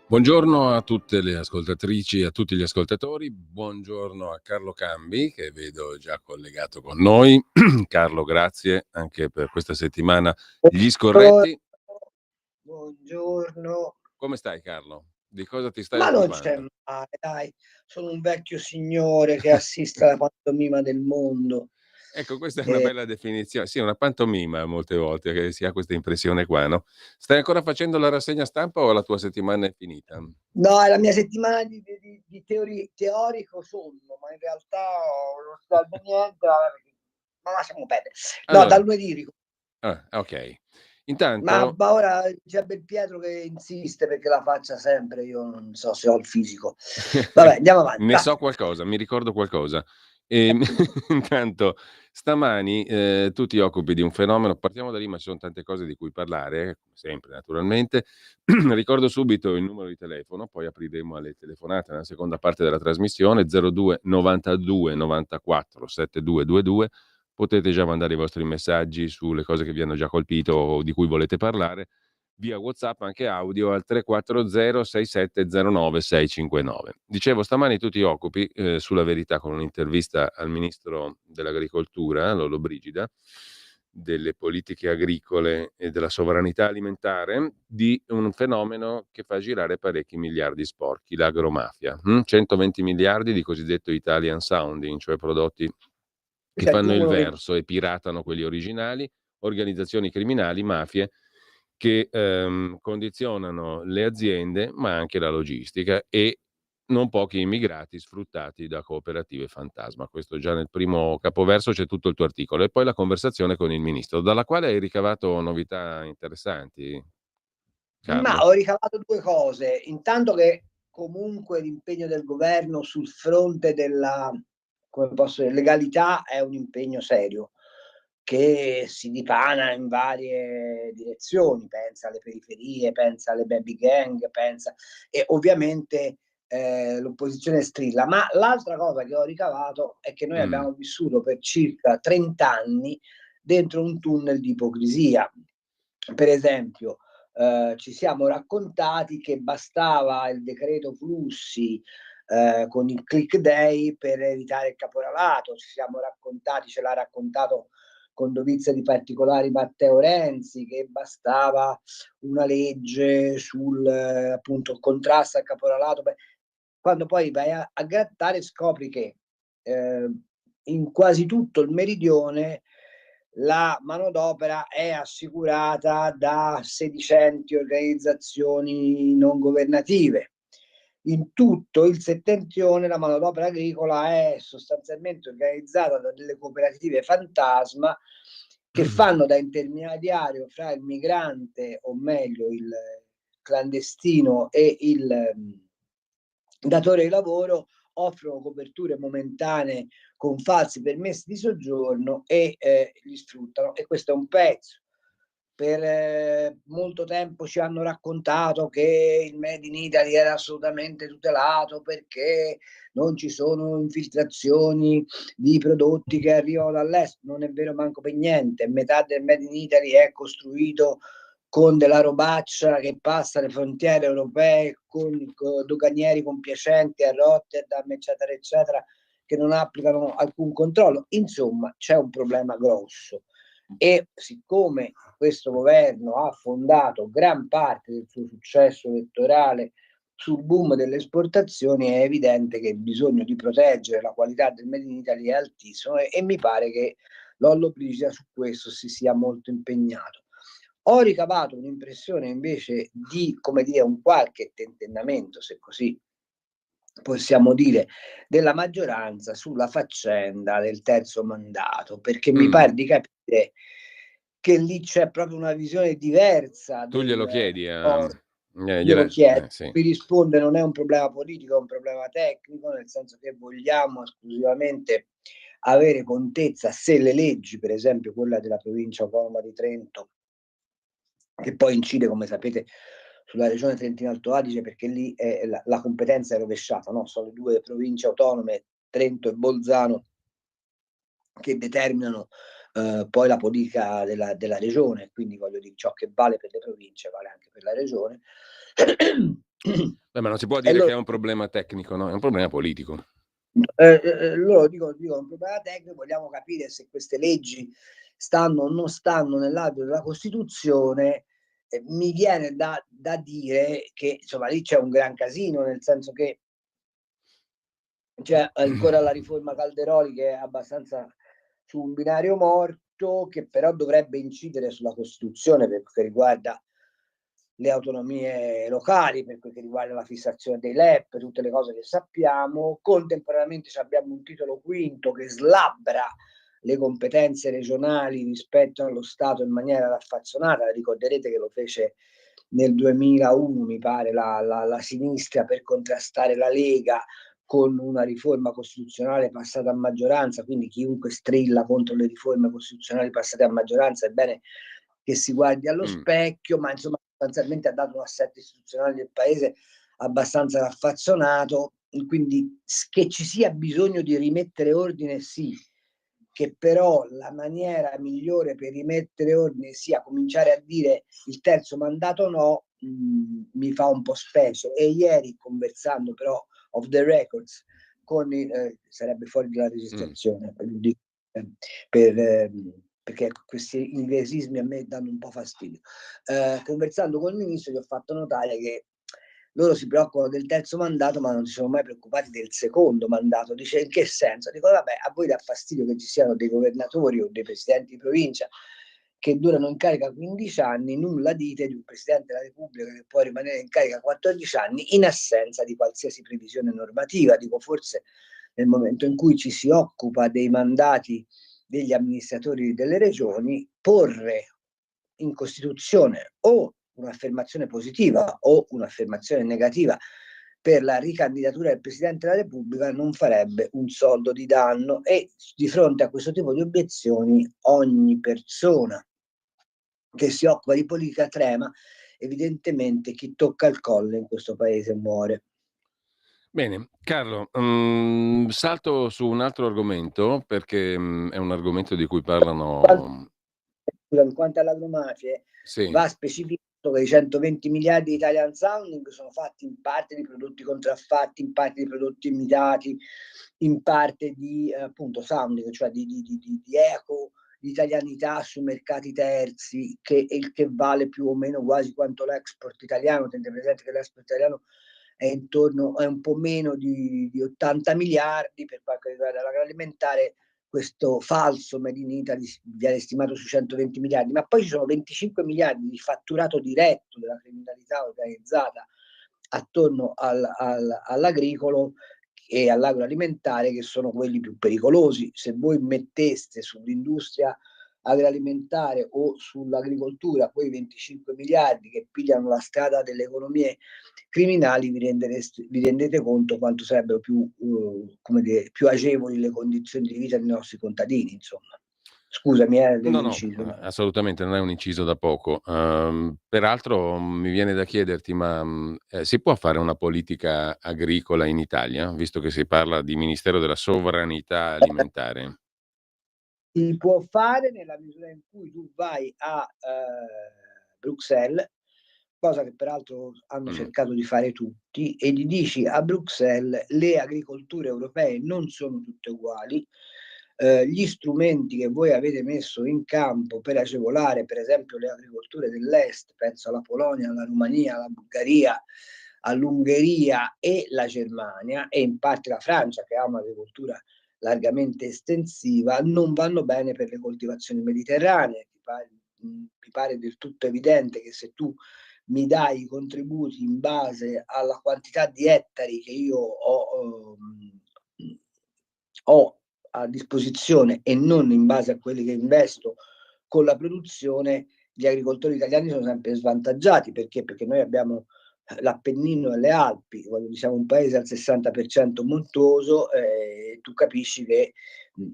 Buongiorno a tutte le ascoltatrici e a tutti gli ascoltatori, buongiorno a Carlo Cambi che vedo già collegato con noi. Carlo, grazie anche per questa settimana. Gli scorretti. Buongiorno. Come stai, Carlo? Di cosa ti stai Ma non c'è occupando? male, dai. Sono un vecchio signore che assiste alla pantomima del mondo. Ecco, questa è una bella definizione. Sì, una pantomima molte volte che si ha questa impressione qua, no? Stai ancora facendo la rassegna stampa o la tua settimana è finita? No, è la mia settimana di teorico sonno, ma in realtà non salvo niente, ma lasciamo perdere. No, Allora, dal lunedì. ok. Ma Intanto, ora c'è Belpietro che insiste perché la faccia sempre, io non so se ho il fisico. Vabbè, andiamo avanti. ne Va. so qualcosa, mi ricordo qualcosa. Intanto, stamani tu ti occupi di un fenomeno, partiamo da lì, ma ci sono tante cose di cui parlare, come sempre naturalmente. Ricordo subito il numero di telefono, poi apriremo alle telefonate nella seconda parte della trasmissione, 02 92 94 7222. Potete già mandare i vostri messaggi sulle cose che vi hanno già colpito o di cui volete parlare via WhatsApp, anche audio, al 340 6709 659. Dicevo, stamani tu ti occupi, sulla Verità, con un'intervista al ministro dell'Agricoltura, Lollobrigida, delle politiche agricole e della sovranità alimentare, di un fenomeno che fa girare parecchi miliardi sporchi, l'agromafia. 120 miliardi di cosiddetto Italian sounding, cioè prodotti che Senti, fanno il uno che verso e piratano quelli originali, organizzazioni criminali, mafie, che condizionano le aziende, ma anche la logistica, e non pochi immigrati sfruttati da cooperative fantasma. Questo già nel primo capoverso c'è tutto il tuo articolo. E poi la conversazione con il ministro, dalla quale hai ricavato novità interessanti, Ma Carlo. ho ricavato 2 cose. Intanto che comunque l'impegno del governo sul fronte della, come posso dire, legalità è un impegno serio, che si dipana in varie direzioni, pensa alle periferie, pensa alle baby gang, pensa e ovviamente, l'opposizione strilla. Ma l'altra cosa che ho ricavato è che noi abbiamo vissuto per circa 30 anni dentro un tunnel di ipocrisia. Per esempio, ci siamo raccontati che bastava il decreto flussi, con il click day per evitare il caporalato, ci siamo raccontati, ce l'ha raccontato con dovizia di particolari Matteo Renzi, che bastava una legge sul appunto contrasto al caporalato. Beh, quando poi vai a grattare scopri che in quasi tutto il meridione la manodopera è assicurata da sedicenti organizzazioni non governative. In tutto il settentrione la manodopera agricola è sostanzialmente organizzata da delle cooperative fantasma che fanno da intermediario fra il migrante, o meglio il clandestino, e il datore di lavoro, offrono coperture momentanee con falsi permessi di soggiorno e li sfruttano, e questo è un pezzo. Per molto tempo ci hanno raccontato che il Made in Italy era assolutamente tutelato perché non ci sono infiltrazioni di prodotti che arrivano dall'estero. Non è vero manco per niente, metà del Made in Italy è costruito con della robaccia che passa le frontiere europee, con doganieri compiacenti a Rotterdam, eccetera, eccetera, che non applicano alcun controllo. Insomma, c'è un problema grosso. E siccome questo governo ha fondato gran parte del suo successo elettorale sul boom delle esportazioni, è evidente che il bisogno di proteggere la qualità del Made in Italy è altissimo, e mi pare che Lollobrigida su questo si sia molto impegnato. Ho ricavato un'impressione invece di, come dire, un qualche tentennamento, se così possiamo dire, della maggioranza sulla faccenda del terzo mandato, perché mi pare di capire che lì c'è proprio una visione diversa Tu glielo del chiedi a rapporto. Glielo chiedo, sì. mi risponde: non è un problema politico, è un problema tecnico, nel senso che vogliamo esclusivamente avere contezza se le leggi, per esempio quella della provincia autonoma di Trento, che poi incide, come sapete, sulla regione Trentino-Alto Adige, perché lì la competenza è rovesciata, no? Sono le due province autonome, Trento e Bolzano, che determinano poi la politica della regione, quindi voglio dire, ciò che vale per le province vale anche per la regione. Beh, ma non si può E dire che è un problema tecnico, no, è un problema politico. loro dicono è un problema tecnico, vogliamo capire se queste leggi stanno o non stanno nell'alveo della Costituzione. Mi viene da dire che insomma lì c'è un gran casino, nel senso che c'è ancora la riforma Calderoli che è abbastanza su un binario morto, che però dovrebbe incidere sulla Costituzione per quel che riguarda le autonomie locali, per quel che riguarda la fissazione dei LEP, tutte le cose che sappiamo. Contemporaneamente abbiamo un titolo quinto che slabbra le competenze regionali rispetto allo Stato in maniera raffazzonata. Ricorderete che lo fece nel 2001, mi pare, la sinistra per contrastare la Lega con una riforma costituzionale passata a maggioranza, quindi chiunque strilla contro le riforme costituzionali passate a maggioranza è bene che si guardi allo specchio, ma insomma sostanzialmente ha dato un assetto istituzionale del paese abbastanza raffazzonato, quindi che ci sia bisogno di rimettere ordine sì, che però la maniera migliore per rimettere ordine sia cominciare a dire il terzo mandato no, mi fa un po' specie. E ieri conversando però off the records con sarebbe fuori dalla registrazione perché questi inglesismi a me danno un po' fastidio. Conversando col ministro gli ho fatto notare che loro si preoccupano del terzo mandato ma non si sono mai preoccupati del secondo mandato. Dice, in che senso? Dico, vabbè, a voi dà fastidio che ci siano dei governatori o dei presidenti di provincia che durano in carica 15 anni, nulla dite di un Presidente della Repubblica che può rimanere in carica 14 anni in assenza di qualsiasi previsione normativa. Dico, forse nel momento in cui ci si occupa dei mandati degli amministratori delle regioni, porre in Costituzione o un'affermazione positiva o un'affermazione negativa per la ricandidatura del Presidente della Repubblica non farebbe un soldo di danno. E di fronte a questo tipo di obiezioni ogni persona che si occupa di politica trema. Evidentemente chi tocca il collo in questo paese muore. Bene, Carlo, salto su un altro argomento perché è un argomento di cui parlano. Quanto all'agromafie, Sì. va specificato che i 120 miliardi di Italian Sounding sono fatti in parte di prodotti contraffatti, in parte di prodotti imitati, in parte di appunto sounding, cioè di eco, di italianità su mercati terzi, il che vale più o meno quasi quanto l'export italiano. Tenete presente che l'export italiano è un po' meno di 80 miliardi per quanto riguarda l'agroalimentare. Questo falso Made in Italy viene stimato su 120 miliardi, ma poi ci sono 25 miliardi di fatturato diretto della criminalità organizzata attorno all'agricolo e all'agroalimentare, che sono quelli più pericolosi. Se voi metteste sull'industria agroalimentare o sull'agricoltura quei 25 miliardi che pigliano la strada delle economie criminali, vi rendete conto quanto sarebbero più agevoli le condizioni di vita dei nostri contadini, insomma. Scusami, No, dell'inciso. assolutamente non è un inciso da poco. Peraltro mi viene da chiederti, ma, si può fare una politica agricola in Italia, visto che si parla di Ministero della Sovranità Alimentare? Si può fare nella misura in cui tu vai a Bruxelles, cosa che peraltro hanno cercato di fare tutti, e gli dici a Bruxelles le agricolture europee non sono tutte uguali. Gli strumenti che voi avete messo in campo per agevolare per esempio le agricolture dell'est, penso alla Polonia, alla Romania, alla Bulgaria, all'Ungheria e la Germania, e in parte la Francia che ha un'agricoltura largamente estensiva, non vanno bene per le coltivazioni mediterranee. Mi pare del tutto evidente che se tu mi dai i contributi in base alla quantità di ettari che io ho a disposizione e non in base a quelli che investo con la produzione, gli agricoltori italiani sono sempre svantaggiati. Perché? Perché noi abbiamo l'Appennino e le Alpi, siamo un paese al 60% montuoso, tu capisci che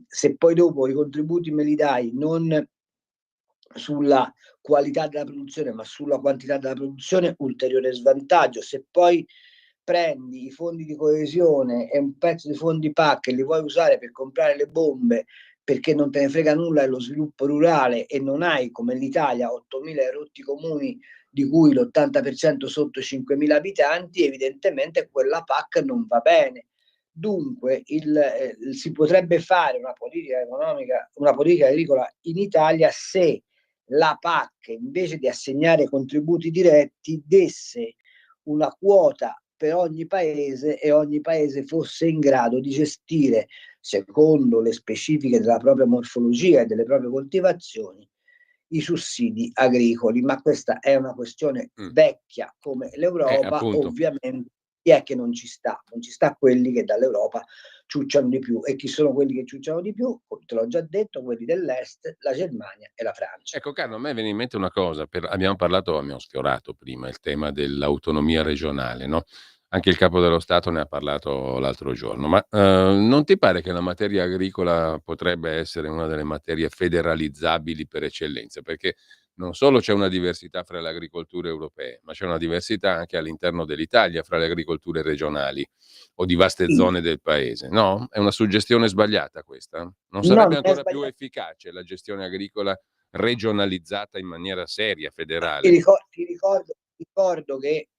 se poi dopo i contributi me li dai non sulla qualità della produzione ma sulla quantità della produzione, ulteriore svantaggio. Se poi prendi i fondi di coesione e un pezzo di fondi PAC e li vuoi usare per comprare le bombe perché non te ne frega nulla dello sviluppo rurale e non hai, come l'Italia, 8.000 rotti comuni di cui l'80% sotto i 5.000 abitanti, evidentemente quella PAC non va bene. Dunque si potrebbe fare una politica economica, una politica agricola in Italia se la PAC, invece di assegnare contributi diretti, desse una quota per ogni paese e ogni paese fosse in grado di gestire, secondo le specifiche della propria morfologia e delle proprie coltivazioni, i sussidi agricoli. Ma questa è una questione vecchia come l'Europa, appunto. ovviamente. Chi è che non ci sta? Non ci sta quelli che dall'Europa ciucciano di più. E chi sono quelli che ciucciano di più? Te l'ho già detto, quelli dell'Est, la Germania e la Francia. Ecco Carlo, a me viene in mente una cosa, abbiamo sfiorato prima il tema dell'autonomia regionale, no, anche il Capo dello Stato ne ha parlato l'altro giorno, ma, non ti pare che la materia agricola potrebbe essere una delle materie federalizzabili per eccellenza? Perché non solo c'è una diversità fra le agricolture europee, ma c'è una diversità anche all'interno dell'Italia fra le agricolture regionali o di vaste Sì. zone del paese, no? È una suggestione sbagliata questa? Non No, sarebbe non è ancora più sbagliato. efficace la gestione agricola regionalizzata in maniera seria, Ti federale? ricordo che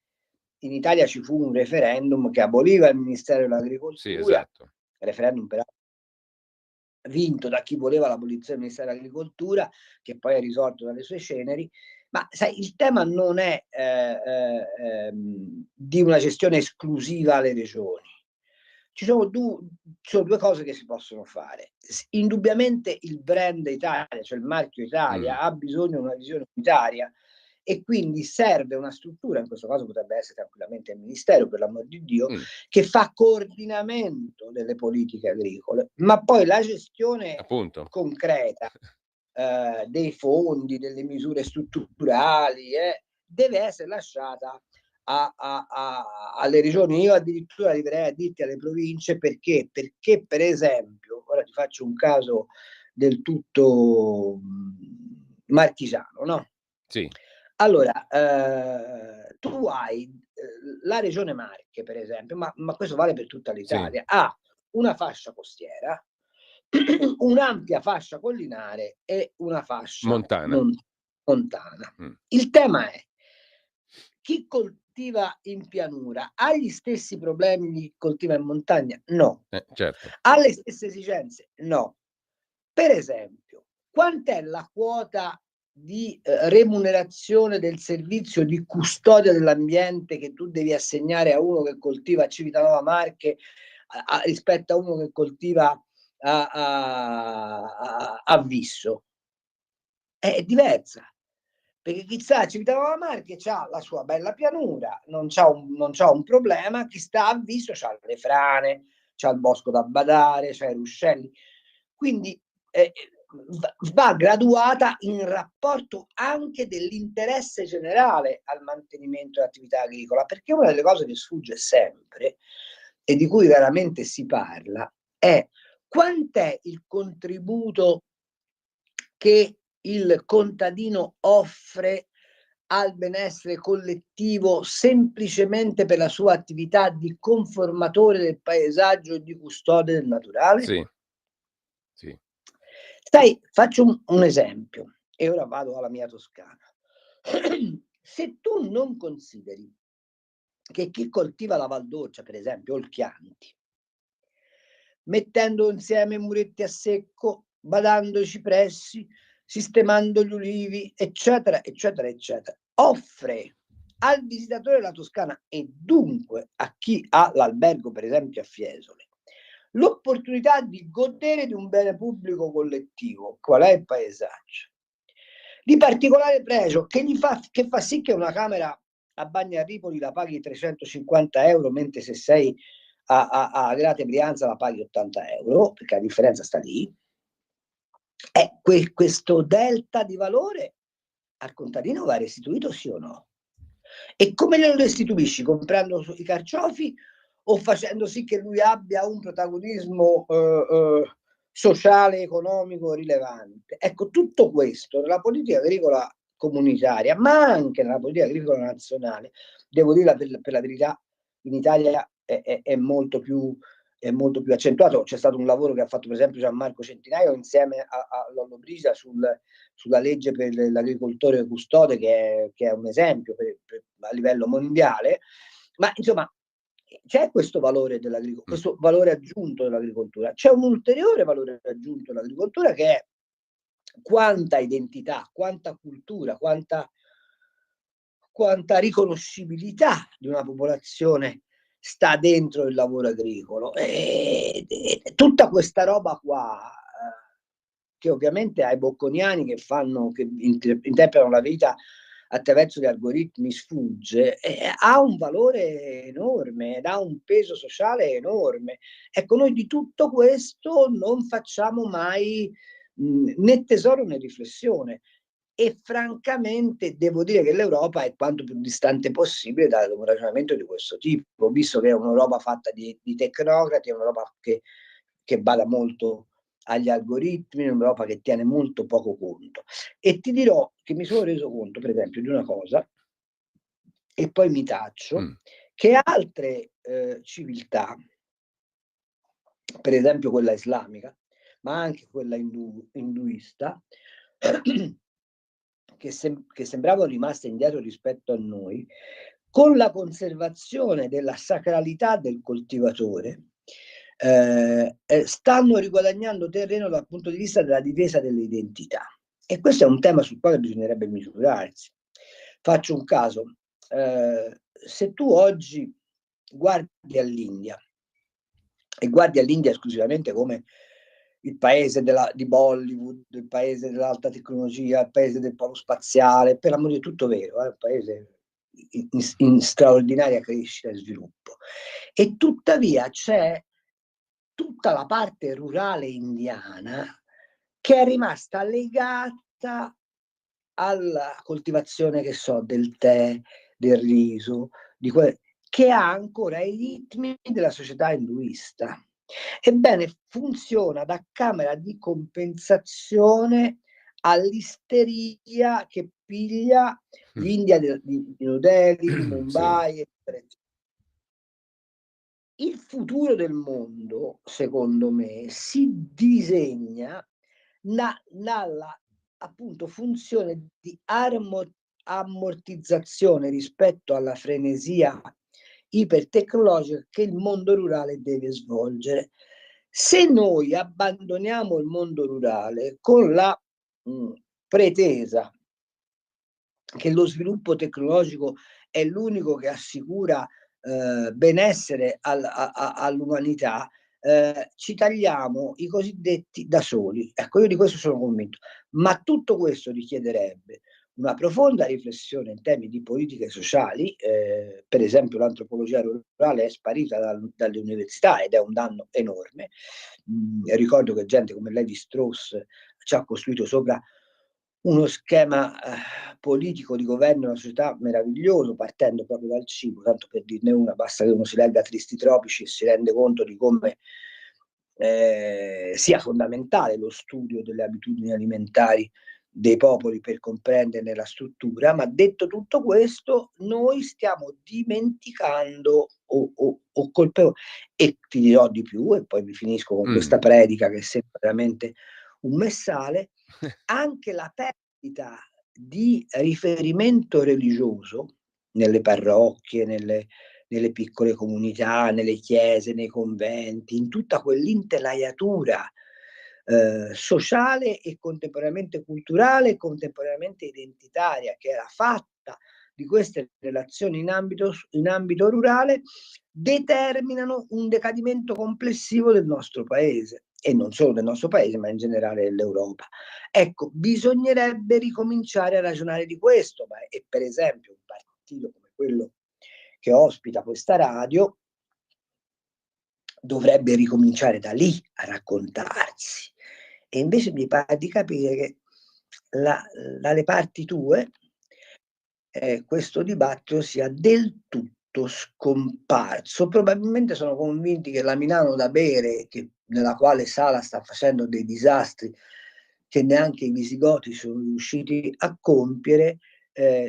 in Italia ci fu un referendum che aboliva il Ministero Sì, dell'Agricoltura, esatto. referendum peraltro vinto da chi voleva l'abolizione del Ministero dell'Agricoltura, che poi è risorto dalle sue ceneri. Ma sai, il tema non è di una gestione esclusiva alle regioni. Ci sono due cose che si possono fare. Indubbiamente il brand Italia, cioè il marchio Italia, ha bisogno di una visione unitaria e quindi serve una struttura, in questo caso potrebbe essere tranquillamente il Ministero, per l'amor di Dio, che fa coordinamento delle politiche agricole, ma poi la gestione Appunto. concreta dei fondi, delle misure strutturali, deve essere lasciata alle regioni. Io addirittura arriverei a dirti alle province, perché per esempio, ora ti faccio un caso del tutto marchigiano, no? Sì, Allora, tu hai la regione Marche, per esempio, ma questo vale per tutta sì, l'Italia, ha una fascia costiera, un'ampia fascia collinare e una fascia montana. montana. Mh. Il tema è: chi coltiva in pianura ha gli stessi problemi di chi coltiva in montagna? No. Certo. Ha le stesse esigenze? No. Per esempio, quant'è la quota di remunerazione del servizio di custodia dell'ambiente che tu devi assegnare a uno che coltiva a Civitanova Marche rispetto a uno che coltiva a Visso? È diversa. Perché chi sta a Civitanova Marche c'ha la sua bella pianura, non c'ha un problema, chi sta a Visso c'ha le frane, c'ha il bosco da badare, c'ha i ruscelli. Quindi va graduata in rapporto anche dell'interesse generale al mantenimento dell'attività agricola, perché una delle cose che sfugge sempre e di cui raramente si parla è: quant'è il contributo che il contadino offre al benessere collettivo semplicemente per la sua attività di conformatore del paesaggio e di custode del naturale? Sì, sì, Sai, faccio un esempio e ora vado alla mia Toscana. Se tu non consideri che chi coltiva la Valdorcia, per esempio, o il Chianti, mettendo insieme muretti a secco, badando i cipressi, sistemando gli ulivi, eccetera, eccetera, eccetera, offre al visitatore della Toscana e dunque a chi ha l'albergo, per esempio a Fiesole, l'opportunità di godere di un bene pubblico collettivo, qual è il paesaggio, di particolare pregio, che fa sì che una camera a Bagnaripoli la paghi 350 euro, mentre se sei a Grate Brianza la paghi 80 euro, perché la differenza sta lì. Questo delta di valore al contadino va restituito, sì o no? E come glielo restituisci? Comprando i carciofi o facendo sì che lui abbia un protagonismo sociale, economico rilevante? Ecco, tutto questo nella politica agricola comunitaria, ma anche nella politica agricola nazionale, devo dire per la verità, in Italia è molto più è molto più accentuato. C'è stato un lavoro che ha fatto per esempio Gianmarco Centinaio insieme a Lollobrigida sulla legge per l'agricoltore custode, che è un esempio a livello mondiale. Ma insomma c'è questo valore questo valore aggiunto dell'agricoltura. C'è un ulteriore valore aggiunto dell'agricoltura, che è quanta identità, quanta cultura, quanta riconoscibilità di una popolazione sta dentro il lavoro agricolo. E tutta questa roba qua, che ovviamente ai bocconiani che interpretano la vita attraverso gli algoritmi sfugge, ha un valore enorme ed ha un peso sociale enorme. Ecco, noi di tutto questo non facciamo mai né tesoro né riflessione. E francamente devo dire che l'Europa è quanto più distante possibile da un ragionamento di questo tipo, visto che è un'Europa fatta di tecnocrati, è un'Europa che bada molto agli algoritmi, è un'Europa che tiene molto poco conto. E ti dirò che mi sono reso conto, per esempio, di una cosa, e poi mi taccio, che altre civiltà, per esempio quella islamica, ma anche quella induista, che sembravano rimaste indietro rispetto a noi, con la conservazione della sacralità del coltivatore, stanno riguadagnando terreno dal punto di vista della difesa delle identità. E questo è un tema sul quale bisognerebbe misurarsi. Faccio un caso. Se tu oggi guardi all'India, e guardi all'India esclusivamente come il paese di Bollywood, il paese dell'alta tecnologia, il paese del polo spaziale, per l'amore di tutto vero, un paese in straordinaria crescita e sviluppo. E tuttavia c'è tutta la parte rurale indiana che è rimasta legata alla coltivazione, che so, del tè, del riso, che ha ancora i ritmi della società induista. Ebbene, funziona da camera di compensazione all'isteria che piglia l'India di New Delhi, di Mumbai, eccetera. Il futuro del mondo, secondo me, si disegna dalla appunto funzione di ammortizzazione rispetto alla frenesia ipertecnologica che il mondo rurale deve svolgere. Se noi abbandoniamo il mondo rurale con la pretesa che lo sviluppo tecnologico è l'unico che assicura benessere all'umanità, ci tagliamo i cosiddetti da soli. Ecco, io di questo sono convinto. Ma tutto questo richiederebbe una profonda riflessione in termini di politiche sociali. Per esempio l'antropologia rurale è sparita dalle università ed è un danno enorme. Ricordo che gente come Levi-Strauss ci ha costruito sopra uno schema politico di governo della società meraviglioso, partendo proprio dal cibo. Tanto per dirne una, basta che uno si legga Tristi Tropici e si rende conto di come sia fondamentale lo studio delle abitudini alimentari dei popoli per comprenderne la struttura. Ma detto tutto questo, noi stiamo dimenticando o colpevoli, e ti dirò di più, e poi mi finisco con questa predica che sembra veramente un messale, anche la perdita di riferimento religioso nelle parrocchie, nelle piccole comunità, nelle chiese, nei conventi, in tutta quell'intelaiatura sociale e contemporaneamente culturale e contemporaneamente identitaria che era fatta di queste relazioni in ambito rurale, determinano un decadimento complessivo del nostro paese, e non solo del nostro paese, ma in generale dell'Europa. Ecco, bisognerebbe ricominciare a ragionare di questo, e per esempio un partito come quello che ospita questa radio dovrebbe ricominciare da lì a raccontarsi. E invece mi pare di capire che dalle parti tue questo dibattito sia del tutto scomparso. Probabilmente sono convinti che la Milano da bere, nella quale Sala sta facendo dei disastri che neanche i visigoti sono riusciti a compiere,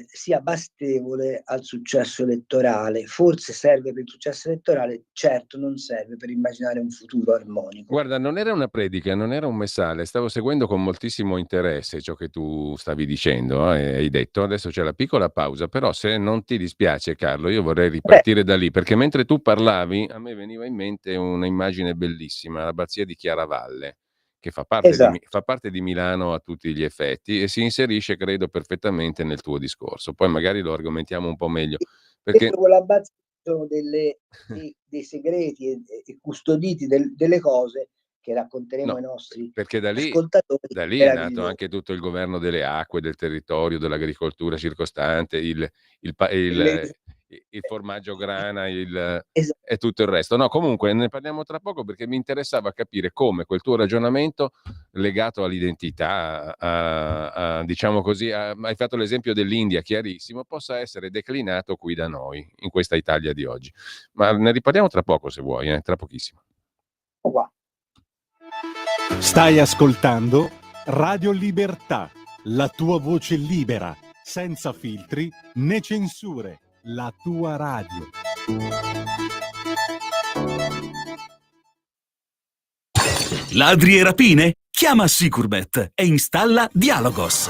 sia bastevole al successo elettorale. Forse serve per il successo elettorale, certo non serve per immaginare un futuro armonico. Guarda, non era una predica, non era un messale, stavo seguendo con moltissimo interesse ciò che tu stavi dicendo e hai detto. Adesso c'è la piccola pausa, però se non ti dispiace, Carlo, io vorrei ripartire da lì, perché mentre tu parlavi a me veniva in mente un'immagine bellissima, l'abbazia di Chiaravalle, che Esatto. fa parte di Milano a tutti gli effetti e si inserisce, credo, perfettamente nel tuo discorso. Poi magari lo argomentiamo un po' meglio, perché Dentro quella base sono dei segreti e custoditi delle cose che racconteremo ai no, nostri perché ascoltatori da lì è nato meravigliosi. anche tutto il governo delle acque, del territorio, dell'agricoltura circostante, Le- il formaggio grana, esatto. e tutto il resto. No, comunque ne parliamo tra poco perché mi interessava capire come quel tuo ragionamento legato all'identità, diciamo così, hai fatto l'esempio dell'India chiarissimo, possa essere declinato qui da noi, in questa Italia di oggi. Ma ne riparliamo tra poco se vuoi, tra pochissimo. Qua. Stai ascoltando Radio Libertà, la tua voce libera, senza filtri né censure, la tua radio. Ladri e rapine? Chiama Sicurbet e installa Dialogos.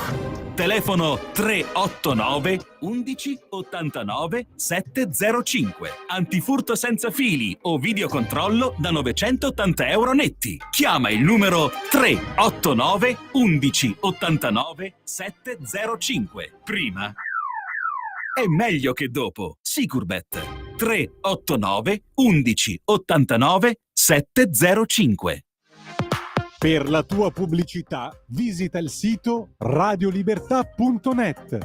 Telefono 389 11 89 705. Antifurto senza fili o videocontrollo da 980 euro netti. Chiama il numero 389 11 89 705. Prima è meglio che dopo. Sicurbet 389 11 89 705. Per la tua pubblicità visita il sito radiolibertà.net.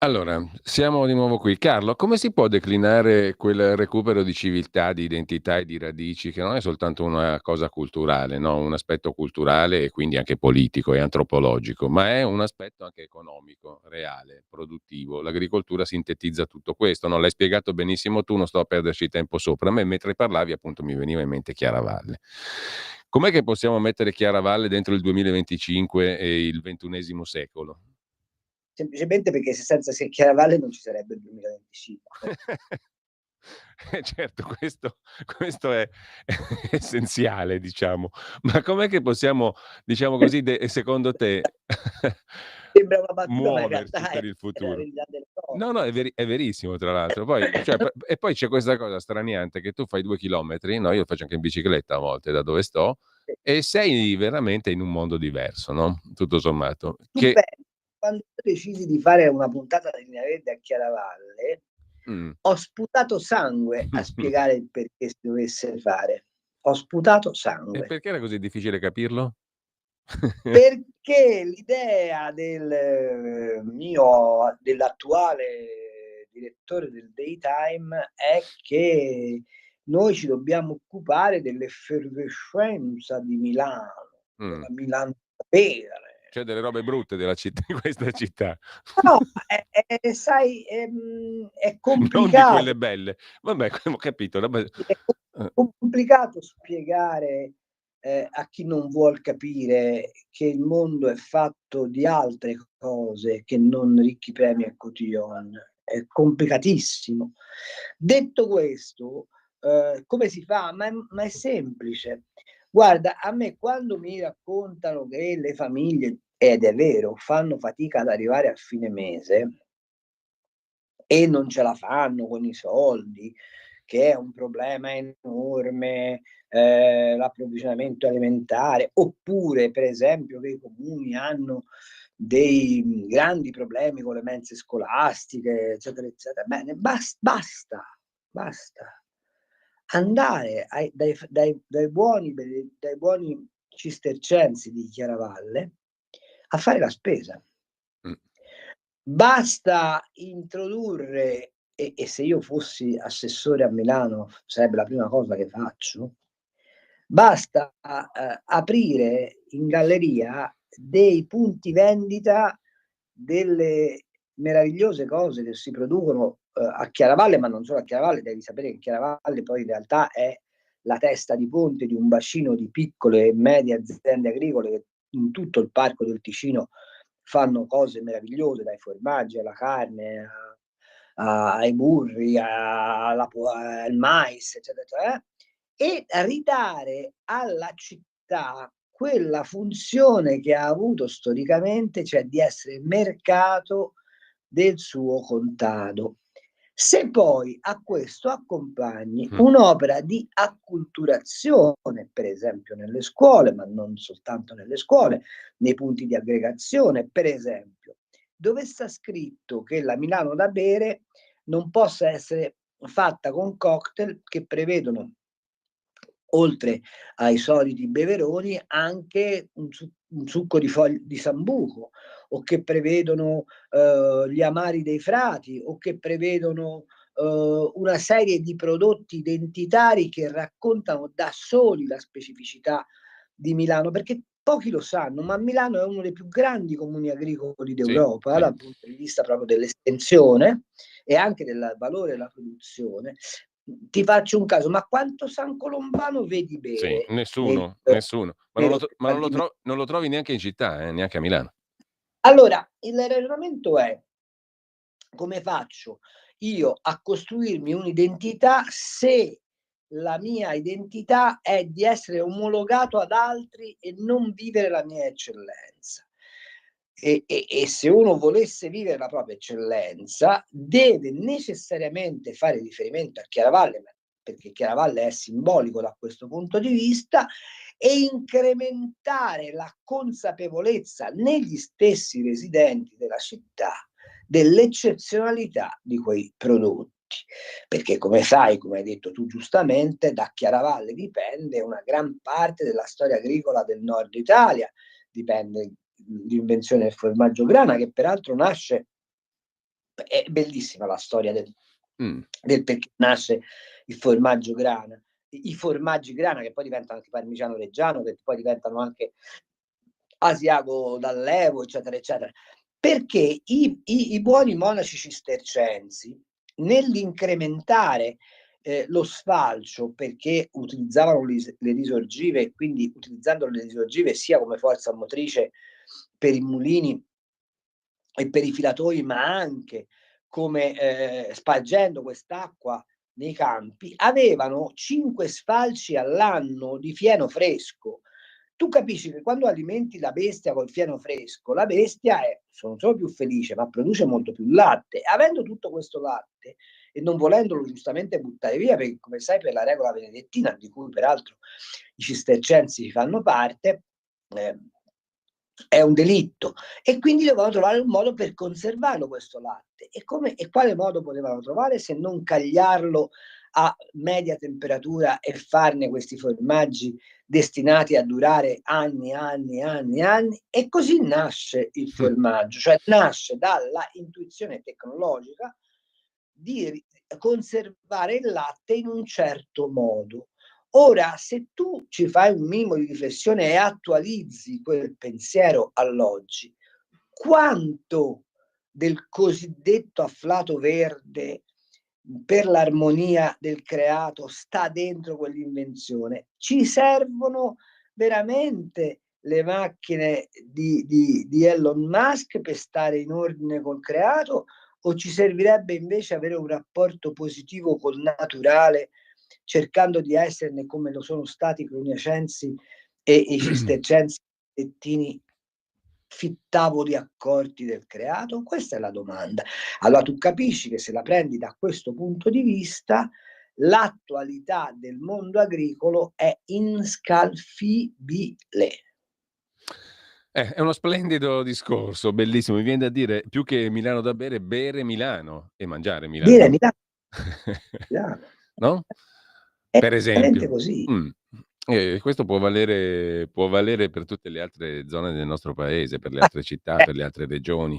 Allora, siamo di nuovo qui. Carlo, come si può declinare quel recupero di civiltà, di identità e di radici, che non è soltanto una cosa culturale, no? Un aspetto culturale e quindi anche politico e antropologico, ma è un aspetto anche economico, reale, produttivo. L'agricoltura sintetizza tutto questo, no? L'hai spiegato benissimo tu, non sto a perderci tempo sopra. A me mentre parlavi appunto mi veniva in mente Chiaravalle. Com'è che possiamo mettere Chiaravalle dentro il 2025 e il XXI secolo? Semplicemente perché senza Chiaravalle non ci sarebbe il 2025. Certo, questo è essenziale, diciamo. Ma com'è che possiamo, diciamo così, secondo te, Sembra una battuta, ma in muoverci realtà per è il la futuro? verità delle cose. No, no, è verissimo tra l'altro. Poi, cioè, e poi c'è questa cosa straniante che tu fai 2 chilometri, no, io lo faccio anche in bicicletta a volte da dove sto, e sei veramente in un mondo diverso, no, tutto sommato. Tu Che pensi, quando decisi di fare una puntata di Linea Verde a Chiaravalle, ho sputato sangue a spiegare il perché si dovesse fare. Ho sputato E sangue. perché era così difficile capirlo? Perché l'idea dell'attuale direttore del Daytime è che noi ci dobbiamo occupare dell'effervescenza di Milano, della Milano vera. C'è delle robe brutte della città, di questa città. No, sai, è Non di complicato. quelle belle. Vabbè, ho capito. È complicato spiegare a chi non vuol capire che il mondo è fatto di altre cose che non ricchi premi e cotillon. È complicatissimo. Detto questo, come si fa? Ma è semplice. Guarda, a me quando mi raccontano che le famiglie, ed è vero, fanno fatica ad arrivare a fine mese e non ce la fanno con i soldi, che è un problema enorme, l'approvvigionamento alimentare, oppure per esempio che i comuni hanno dei grandi problemi con le mense scolastiche, eccetera, eccetera. Bene, basta. Andare dai buoni cistercensi di Chiaravalle a fare la spesa. Basta introdurre, e se io fossi assessore a Milano sarebbe la prima cosa che faccio, basta aprire in galleria dei punti vendita delle meravigliose cose che si producono a Chiaravalle, ma non solo a Chiaravalle. Devi sapere che Chiaravalle poi in realtà è la testa di ponte di un bacino di piccole e medie aziende agricole che in tutto il parco del Ticino fanno cose meravigliose, dai formaggi alla carne, ai burri, al mais, eccetera, e ridare alla città quella funzione che ha avuto storicamente, cioè di essere mercato del suo contado. Se poi a questo accompagni un'opera di acculturazione, per esempio nelle scuole, ma non soltanto nelle scuole, nei punti di aggregazione, per esempio, dove sta scritto che la Milano da bere non possa essere fatta con cocktail che prevedono, oltre ai soliti beveroni, anche un succo di sambuco, o che prevedono gli amari dei frati, o che prevedono una serie di prodotti identitari che raccontano da soli la specificità di Milano, perché pochi lo sanno, ma Milano è uno dei più grandi comuni agricoli d'Europa, dal punto di vista proprio dell'estensione e anche del valore della produzione. Ti faccio un caso, ma quanto San Colombano vedi bere? Sì, nessuno. Ma non lo trovi neanche in città, neanche a Milano. Allora, il ragionamento è: come faccio io a costruirmi un'identità se la mia identità è di essere omologato ad altri e non vivere la mia eccellenza? E se uno volesse vivere la propria eccellenza, deve necessariamente fare riferimento a Chiaravalle, perché Chiaravalle è simbolico da questo punto di vista, e incrementare la consapevolezza negli stessi residenti della città dell'eccezionalità di quei prodotti. Perché, come sai, come hai detto tu giustamente, da Chiaravalle dipende una gran parte della storia agricola del nord Italia, dipende l'invenzione del formaggio grana, che peraltro nasce, è bellissima la storia del perché nasce il formaggio grana, i formaggi grana che poi diventano anche parmigiano reggiano, che poi diventano anche asiago d'allievo, eccetera, eccetera. Perché i buoni monaci cistercensi, nell'incrementare lo sfalcio, perché utilizzavano le risorgive, e quindi utilizzando le risorgive sia come forza motrice per i mulini e per i filatori, ma anche come spargendo quest'acqua nei campi, avevano 5 sfalci all'anno di fieno fresco. Tu capisci che quando alimenti la bestia col fieno fresco, la bestia sono solo più felice, ma produce molto più latte. Avendo tutto questo latte e non volendolo giustamente buttare via, perché come sai per la regola benedettina, di cui peraltro i cistercensi fanno parte, è un delitto, e quindi dovevano trovare un modo per conservarlo questo latte. E quale modo potevano trovare se non cagliarlo a media temperatura e farne questi formaggi destinati a durare anni, e così nasce il formaggio, cioè nasce dalla intuizione tecnologica di conservare il latte in un certo modo. Ora, se tu ci fai un minimo di riflessione e attualizzi quel pensiero all'oggi, quanto del cosiddetto afflato verde per l'armonia del creato sta dentro quell'invenzione? Ci servono veramente le macchine di Elon Musk per stare in ordine col creato, o ci servirebbe invece avere un rapporto positivo col naturale, cercando di esserne, come lo sono stati i Cluniacensi e i Cistercensi, fittavoli accorti del creato? Questa è la domanda. Allora tu capisci che se la prendi da questo punto di vista, l'attualità del mondo agricolo è inscalfibile. È uno splendido discorso, bellissimo. Mi viene da dire, più che Milano da bere, bere Milano e mangiare Milano. Bere Milano. No? È Per esempio. così. Questo può valere per tutte le altre zone del nostro paese, per le altre città, per le altre regioni.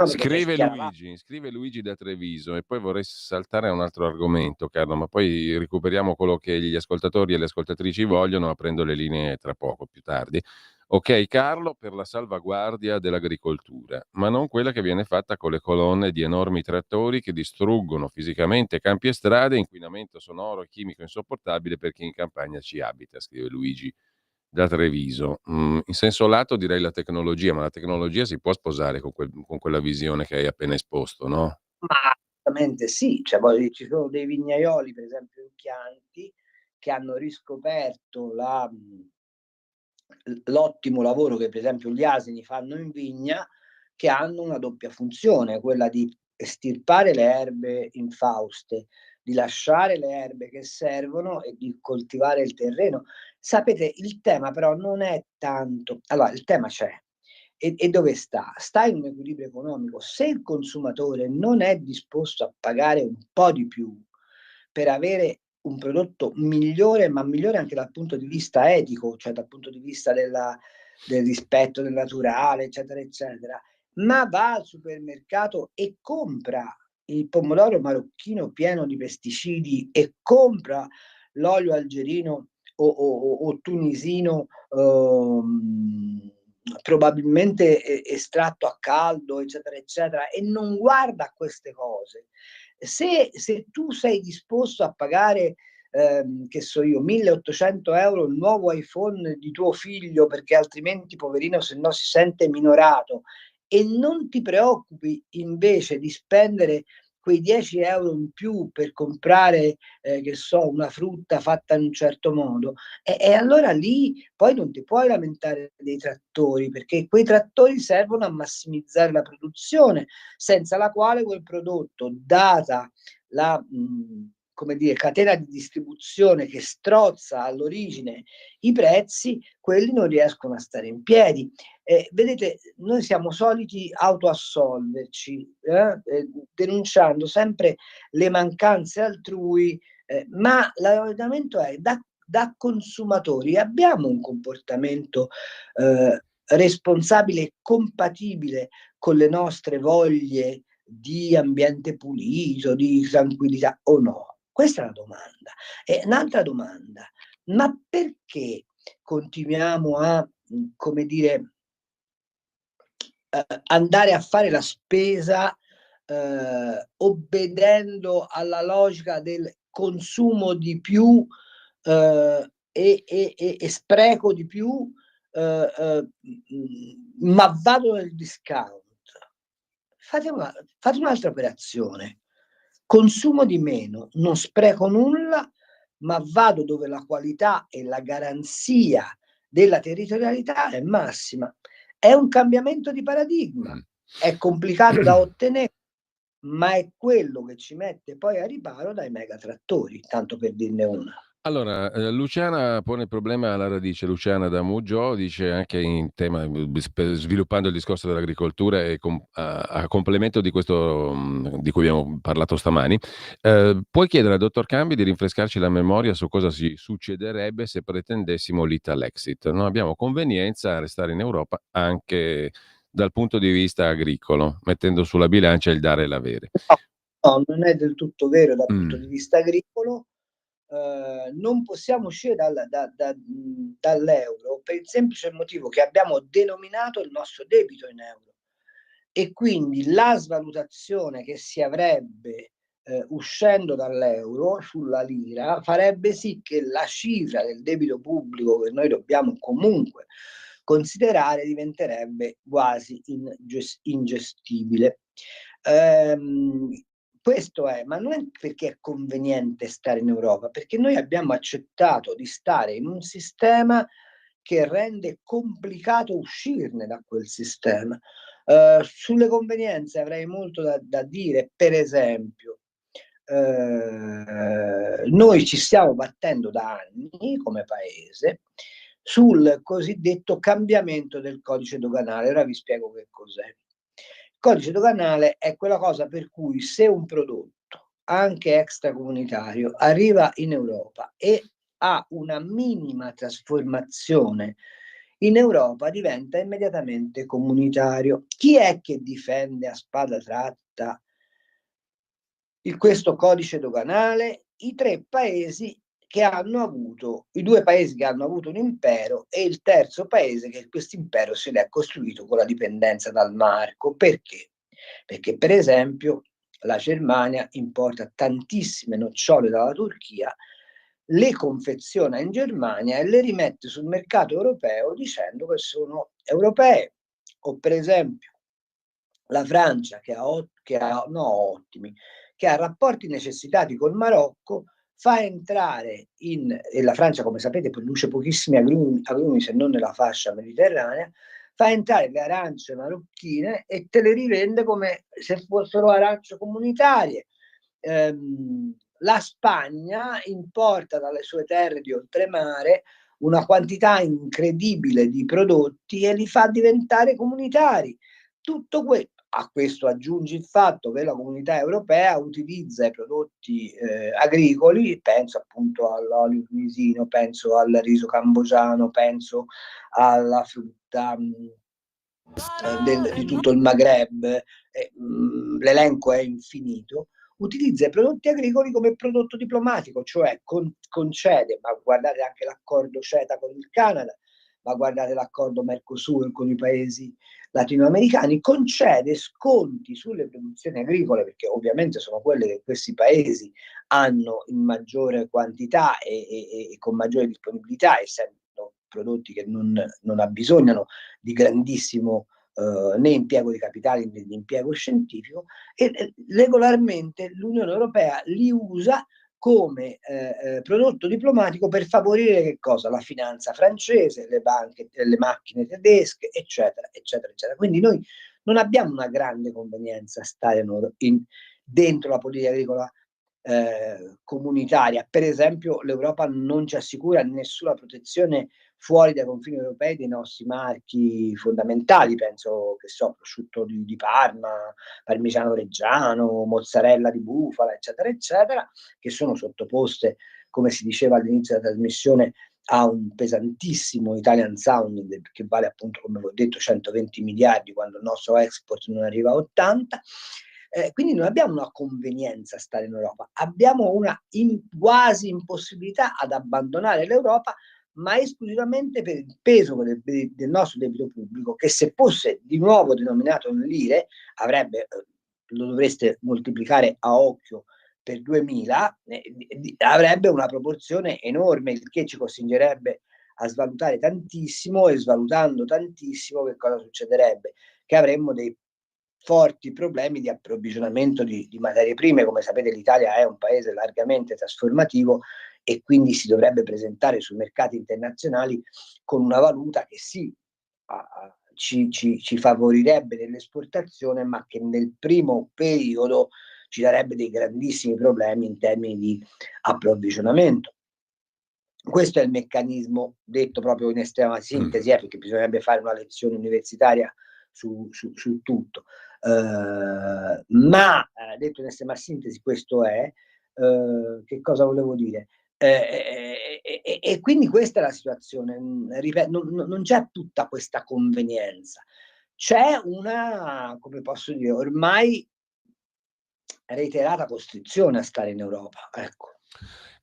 Scrive Luigi da Treviso, e poi vorrei saltare a un altro argomento, Carlo, ma poi recuperiamo quello che gli ascoltatori e le ascoltatrici vogliono, aprendo le linee tra poco, più tardi. Ok, Carlo, per la salvaguardia dell'agricoltura, ma non quella che viene fatta con le colonne di enormi trattori che distruggono fisicamente campi e strade, inquinamento sonoro e chimico insopportabile per chi in campagna ci abita, scrive Luigi da Treviso. In senso lato direi la tecnologia, ma la tecnologia si può sposare con quella visione che hai appena esposto, no? Ma assolutamente sì, cioè poi ci sono dei vignaioli, per esempio in Chianti, che hanno riscoperto l'ottimo lavoro che per esempio gli asini fanno in vigna, che hanno una doppia funzione, quella di estirpare le erbe infauste, di lasciare le erbe che servono e di coltivare il terreno. Sapete, il tema però non è tanto, allora il tema c'è. E dove sta? Sta in un equilibrio economico. Se il consumatore non è disposto a pagare un po' di più per avere un prodotto migliore, ma migliore anche dal punto di vista etico, cioè dal punto di vista del rispetto del naturale, eccetera, eccetera, ma va al supermercato e compra il pomodoro marocchino pieno di pesticidi e compra l'olio algerino o tunisino probabilmente estratto a caldo, eccetera, eccetera, e non guarda a queste cose. Se tu sei disposto a pagare, che so io, 1.800 euro il nuovo iPhone di tuo figlio, perché altrimenti, poverino, se no si sente minorato, e non ti preoccupi invece di spendere quei 10 euro in più per comprare, che so, una frutta fatta in un certo modo, e allora lì poi non ti puoi lamentare dei trattori, perché quei trattori servono a massimizzare la produzione, senza la quale quel prodotto, data la come dire, catena di distribuzione che strozza all'origine i prezzi, quelli non riescono a stare in piedi. Vedete, noi siamo soliti autoassolverci, denunciando sempre le mancanze altrui, ma l'orientamento è da consumatori abbiamo un comportamento responsabile e compatibile con le nostre voglie di ambiente pulito, di tranquillità o no? Questa è la domanda. E un'altra domanda, ma perché continuiamo a, come dire, andare a fare la spesa obbedendo alla logica del consumo di più e spreco di più, ma vado nel discount. Fate un'altra operazione. Consumo di meno, non spreco nulla, ma vado dove la qualità e la garanzia della territorialità è massima. È un cambiamento di paradigma, è complicato da ottenere, ma è quello che ci mette poi a riparo dai megatrattori, tanto per dirne una. Allora, Luciana pone il problema alla radice. Luciana da Muggiò dice anche in tema, sviluppando il discorso dell'agricoltura e a complemento di questo di cui abbiamo parlato stamani, puoi chiedere al dottor Cambi di rinfrescarci la memoria su cosa si succederebbe se pretendessimo l'Italexit. Non abbiamo convenienza a restare in Europa anche dal punto di vista agricolo, mettendo sulla bilancia il dare e l'avere. No, non è del tutto vero dal punto di vista agricolo. Non possiamo uscire dall'euro per il semplice motivo che abbiamo denominato il nostro debito in euro e quindi la svalutazione che si avrebbe uscendo dall'euro sulla lira farebbe sì che la cifra del debito pubblico che noi dobbiamo comunque considerare diventerebbe quasi ingestibile. Questo è, ma non è perché è conveniente stare in Europa, perché noi abbiamo accettato di stare in un sistema che rende complicato uscirne da quel sistema. Sulle convenienze avrei molto da dire, per esempio, noi ci stiamo battendo da anni come paese sul cosiddetto cambiamento del codice doganale. Ora vi spiego che cos'è. Il codice doganale è quella cosa per cui se un prodotto, anche extracomunitario, arriva in Europa e ha una minima trasformazione in Europa, diventa immediatamente comunitario. Chi è che difende a spada tratta questo codice doganale? I due paesi che hanno avuto un impero e il terzo paese che questo impero se l'è costruito con la dipendenza dal marco. Perché? Perché per esempio la Germania importa tantissime nocciole dalla Turchia le confeziona in Germania e le rimette sul mercato europeo dicendo che sono europee. O per esempio la Francia che ha rapporti necessitati col Marocco, fa entrare e la Francia, come sapete, produce pochissimi agrumi se non nella fascia mediterranea, fa entrare le arance marocchine e te le rivende come se fossero arance comunitarie. La Spagna importa dalle sue terre di oltremare una quantità incredibile di prodotti e li fa diventare comunitari. Tutto a questo aggiungi il fatto che la comunità europea utilizza i prodotti agricoli, penso appunto all'olio tunisino, penso al riso cambogiano, penso alla frutta di tutto il Maghreb, l'elenco è infinito, utilizza i prodotti agricoli come prodotto diplomatico, cioè concede, ma guardate anche l'accordo CETA con il Canada, ma guardate l'accordo Mercosur con i paesi latinoamericani, concede sconti sulle produzioni agricole, perché ovviamente sono quelle che questi paesi hanno in maggiore quantità e con maggiore disponibilità, essendo prodotti che non abbisognano di grandissimo né impiego di capitali né di impiego scientifico, e regolarmente l'Unione Europea li usa come prodotto diplomatico per favorire che cosa? La finanza francese, le banche, le macchine tedesche, eccetera, eccetera, eccetera. Quindi noi non abbiamo una grande convenienza a stare dentro la politica agricola comunitaria. Per esempio, l'Europa non ci assicura nessuna protezione fuori dai confini europei dei nostri marchi fondamentali, penso, che so, prosciutto di Parma, parmigiano reggiano, mozzarella di bufala, eccetera, eccetera, che sono sottoposte, come si diceva all'inizio della trasmissione, a un pesantissimo Italian Sounding, che vale appunto, come vi ho detto, 120 miliardi, quando il nostro export non arriva a 80. Quindi non abbiamo una convenienza a stare in Europa, abbiamo una quasi impossibilità ad abbandonare l'Europa, ma esclusivamente per il peso del nostro debito pubblico, che se fosse di nuovo denominato in lire lo dovreste moltiplicare a occhio per 2000, avrebbe una proporzione enorme, il che ci costringerebbe a svalutare tantissimo, e svalutando tantissimo che cosa succederebbe? Che avremmo dei forti problemi di approvvigionamento di materie prime. Come sapete, l'Italia è un paese largamente trasformativo e quindi si dovrebbe presentare sui mercati internazionali con una valuta che sì, ci favorirebbe nell'esportazione, ma che nel primo periodo ci darebbe dei grandissimi problemi in termini di approvvigionamento. Questo è il meccanismo, detto proprio in estrema sintesi, perché bisognerebbe fare una lezione universitaria su tutto. Ma detto in estrema sintesi, questo è. Che cosa volevo dire? E quindi questa è la situazione. Ripeto, non c'è tutta questa convenienza, c'è una, come posso dire, ormai reiterata costrizione a stare in Europa, ecco.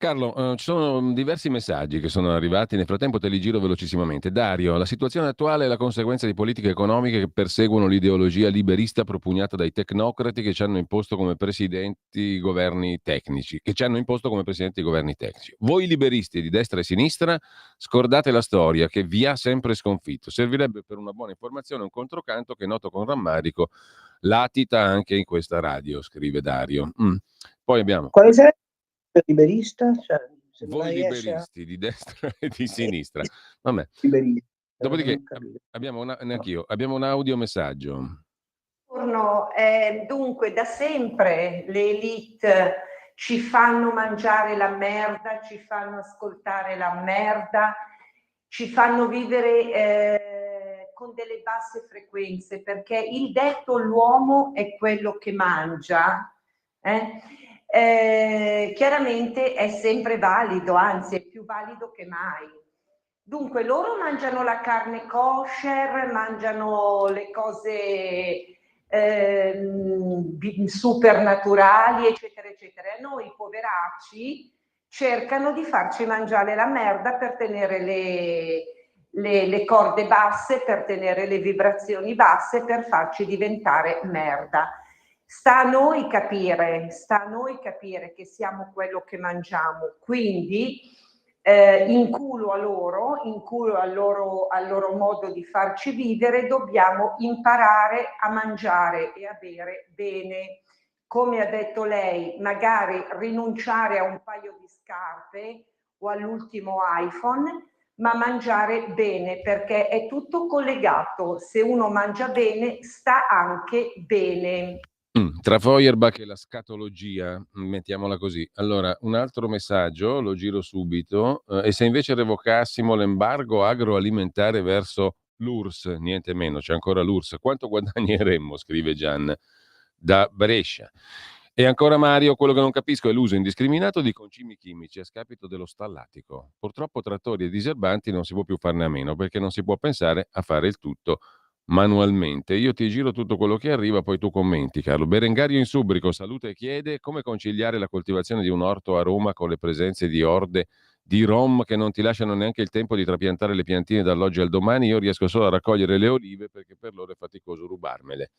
Carlo, ci sono diversi messaggi che sono arrivati, nel frattempo te li giro velocissimamente. Dario, la situazione attuale è la conseguenza di politiche economiche che perseguono l'ideologia liberista propugnata dai tecnocrati che ci hanno imposto come presidenti governi tecnici, Voi liberisti di destra e sinistra scordate la storia che vi ha sempre sconfitto. Servirebbe per una buona informazione un controcanto che, noto con rammarico, latita anche in questa radio, scrive Dario. Poi abbiamo... Quale sarebbe liberista? Cioè, voi liberisti di destra e di sinistra. Vabbè. Dopodiché abbiamo un audiomessaggio. Dunque, da sempre le elite ci fanno mangiare la merda, ci fanno ascoltare la merda, ci fanno vivere con delle basse frequenze, perché il detto l'uomo è quello che mangia, chiaramente è sempre valido, anzi è più valido che mai. Dunque loro mangiano la carne kosher, mangiano le cose supernaturali, eccetera, eccetera. E noi poveracci cercano di farci mangiare la merda per tenere le corde basse, per tenere le vibrazioni basse, per farci diventare merda. sta a noi capire che siamo quello che mangiamo, quindi inculo al loro modo di farci vivere, dobbiamo imparare a mangiare e a bere bene. Come ha detto lei, magari rinunciare a un paio di scarpe o all'ultimo iPhone, ma mangiare bene, perché è tutto collegato. Se uno mangia bene, sta anche bene. Tra Feuerbach e la scatologia, mettiamola così. Allora, un altro messaggio, lo giro subito. E se invece revocassimo l'embargo agroalimentare verso l'URSS, niente meno, c'è ancora l'URSS, quanto guadagneremmo? Scrive Gian da Brescia. E ancora Mario, quello che non capisco è l'uso indiscriminato di concimi chimici a scapito dello stallatico. Purtroppo trattori e diserbanti non si può più farne a meno, perché non si può pensare a fare il tutto manualmente. Io ti giro tutto quello che arriva, poi tu commenti, Carlo. Berengario in Subrico saluta e chiede come conciliare la coltivazione di un orto a Roma con le presenze di orde di rom che non ti lasciano neanche il tempo di trapiantare le piantine dall'oggi al domani. Io riesco solo a raccogliere le olive perché per loro è faticoso rubarmele.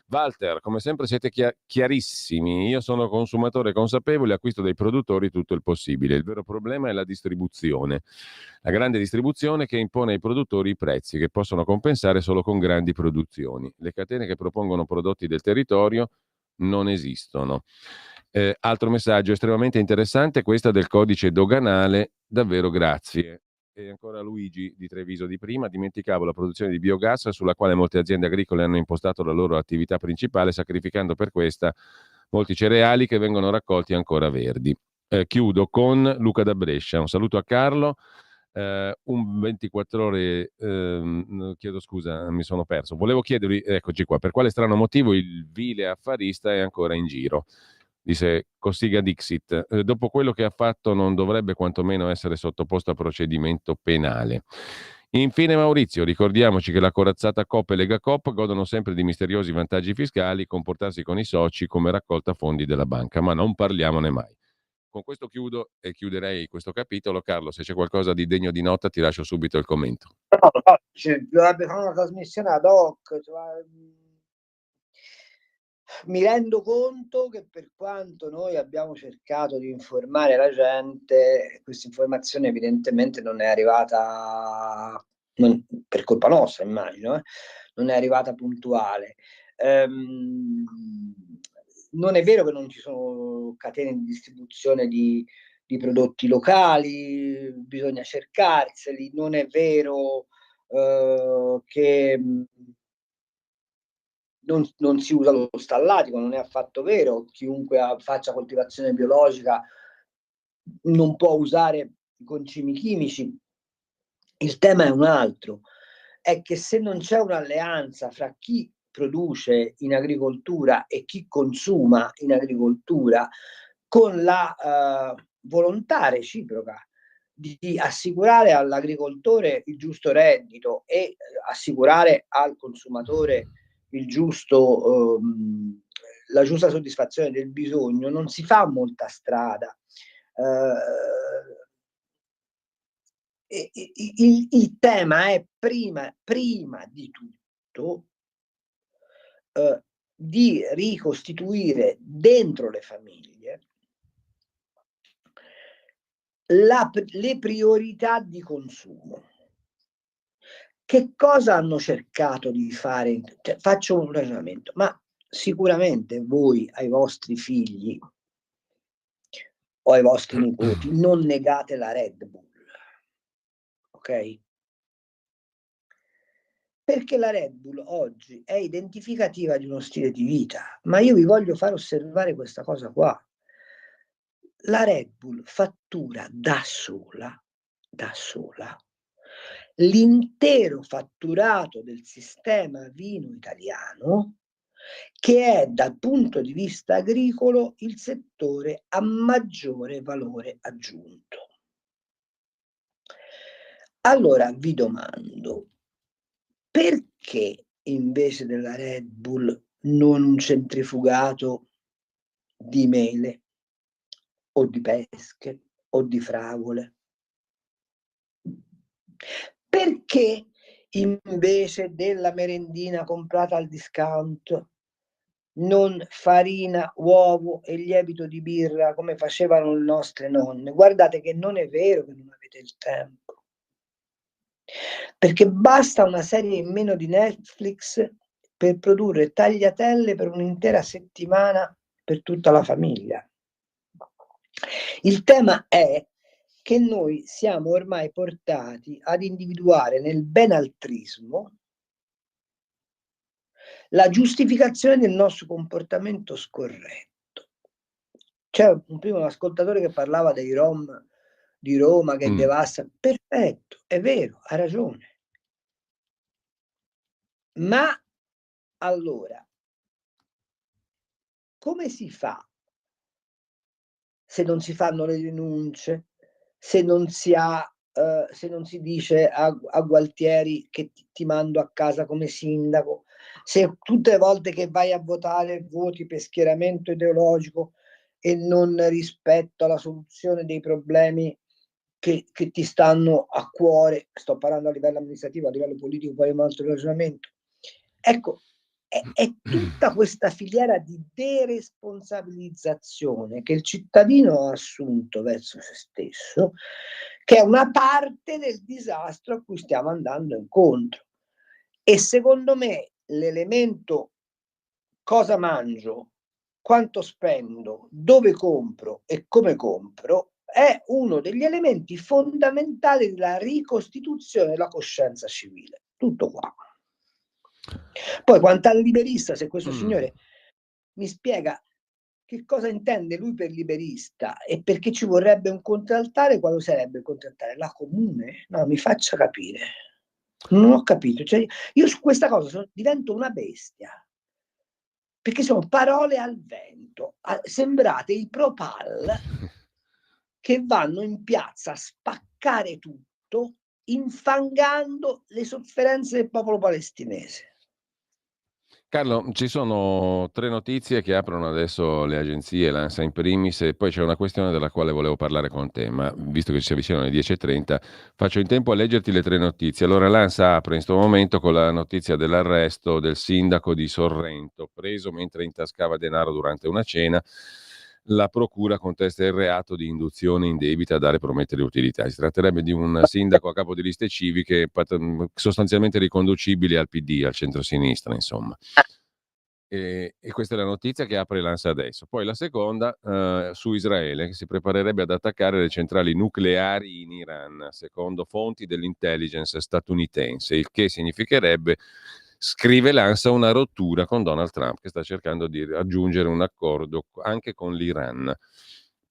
Walter, come sempre siete chiarissimi. Io sono consumatore consapevole, acquisto dai produttori tutto il possibile. Il vero problema è la distribuzione. La grande distribuzione che impone ai produttori i prezzi, che possono compensare solo con grandi produzioni. Le catene che propongono prodotti del territorio non esistono. Altro messaggio estremamente interessante, questa del codice doganale, davvero grazie. E ancora Luigi di Treviso di prima, dimenticavo la produzione di biogas sulla quale molte aziende agricole hanno impostato la loro attività principale, sacrificando per questa molti cereali che vengono raccolti ancora verdi. Chiudo con Luca da Brescia, un saluto a Carlo. Un 24 ore, chiedo scusa, mi sono perso. Volevo chiedervi, eccoci qua, per quale strano motivo il vile affarista è ancora in giro? Dice Cossiga Dixit, dopo quello che ha fatto non dovrebbe quantomeno essere sottoposto a procedimento penale. Infine Maurizio, ricordiamoci che la corazzata Coop e Lega Coop godono sempre di misteriosi vantaggi fiscali, comportarsi con i soci come raccolta fondi della banca, ma non parliamone mai. Con questo chiudo e chiuderei questo capitolo. Carlo, se c'è qualcosa di degno di nota ti lascio subito il commento. No, dovrebbe fare una trasmissione ad hoc, cioè, mi rendo conto che per quanto noi abbiamo cercato di informare la gente, questa informazione evidentemente non è arrivata, per colpa nostra immagino, non è arrivata puntuale. Non è vero che non ci sono catene di distribuzione di prodotti locali, bisogna cercarseli, non è vero che non si usa lo stallatico, non è affatto vero. Chiunque faccia coltivazione biologica non può usare i concimi chimici. Il tema è un altro, è che se non c'è un'alleanza fra chi produce in agricoltura e chi consuma in agricoltura, con la volontà reciproca di assicurare all'agricoltore il giusto reddito e assicurare al consumatore la giusta soddisfazione del bisogno, non si fa molta strada. Il tema è prima di tutto di ricostituire dentro le famiglie le priorità di consumo. Che cosa hanno cercato di fare? Cioè, faccio un ragionamento, ma sicuramente voi ai vostri figli o ai vostri nipoti non negate la Red Bull, ok? Perché la Red Bull oggi è identificativa di uno stile di vita, ma io vi voglio far osservare questa cosa qua. La Red Bull fattura da sola l'intero fatturato del sistema vino italiano, che è dal punto di vista agricolo il settore a maggiore valore aggiunto. Allora vi domando, perché invece della Red Bull non un centrifugato di mele o di pesche o di fragole? Perché invece della merendina comprata al discount non farina, uovo e lievito di birra come facevano le nostre nonne. Guardate che non è vero che non avete il tempo, perché basta una serie in meno di Netflix per produrre tagliatelle per un'intera settimana per tutta la famiglia. Il tema è che noi siamo ormai portati ad individuare nel benaltrismo la giustificazione del nostro comportamento scorretto. C'è un primo ascoltatore che parlava dei Rom di Roma che devasta. Perfetto, è vero, ha ragione. Ma allora, come si fa se non si fanno le denunce, se non si dice a Gualtieri che ti mando a casa come sindaco, se tutte le volte che vai a votare voti per schieramento ideologico e non rispetto alla soluzione dei problemi che ti stanno a cuore, sto parlando a livello amministrativo, a livello politico poi un altro ragionamento. Ecco, è tutta questa filiera di deresponsabilizzazione che il cittadino ha assunto verso se stesso, che è una parte del disastro a cui stiamo andando incontro. E secondo me l'elemento cosa mangio, quanto spendo, dove compro e come compro è uno degli elementi fondamentali della ricostituzione della coscienza civile. Tutto qua. Poi quanto al liberista, se questo signore mi spiega che cosa intende lui per liberista e perché ci vorrebbe un contraltare, quale sarebbe il contraltare? La comune? No, mi faccia capire. Non ho capito. Cioè, io su questa cosa divento una bestia. Perché sono parole al vento. Sembrate i Propal che vanno in piazza a spaccare tutto, infangando le sofferenze del popolo palestinese. Carlo, ci sono 3 notizie che aprono adesso le agenzie, l'ANSA in primis, e poi c'è una questione della quale volevo parlare con te, ma visto che ci si avvicinano le 10:30, faccio in tempo a leggerti le 3 notizie. Allora, l'ANSA apre in questo momento con la notizia dell'arresto del sindaco di Sorrento, preso mentre intascava denaro durante una cena. La procura contesta il reato di induzione indebita a dare, promettere utilità. Si tratterebbe di un sindaco a capo di liste civiche sostanzialmente riconducibili al PD, al centro-sinistra, insomma. E questa è la notizia che apre l'ANSA adesso. Poi la seconda su Israele, che si preparerebbe ad attaccare le centrali nucleari in Iran, secondo fonti dell'intelligence statunitense, il che significherebbe, scrive l'ANSA, una rottura con Donald Trump, che sta cercando di raggiungere un accordo anche con l'Iran.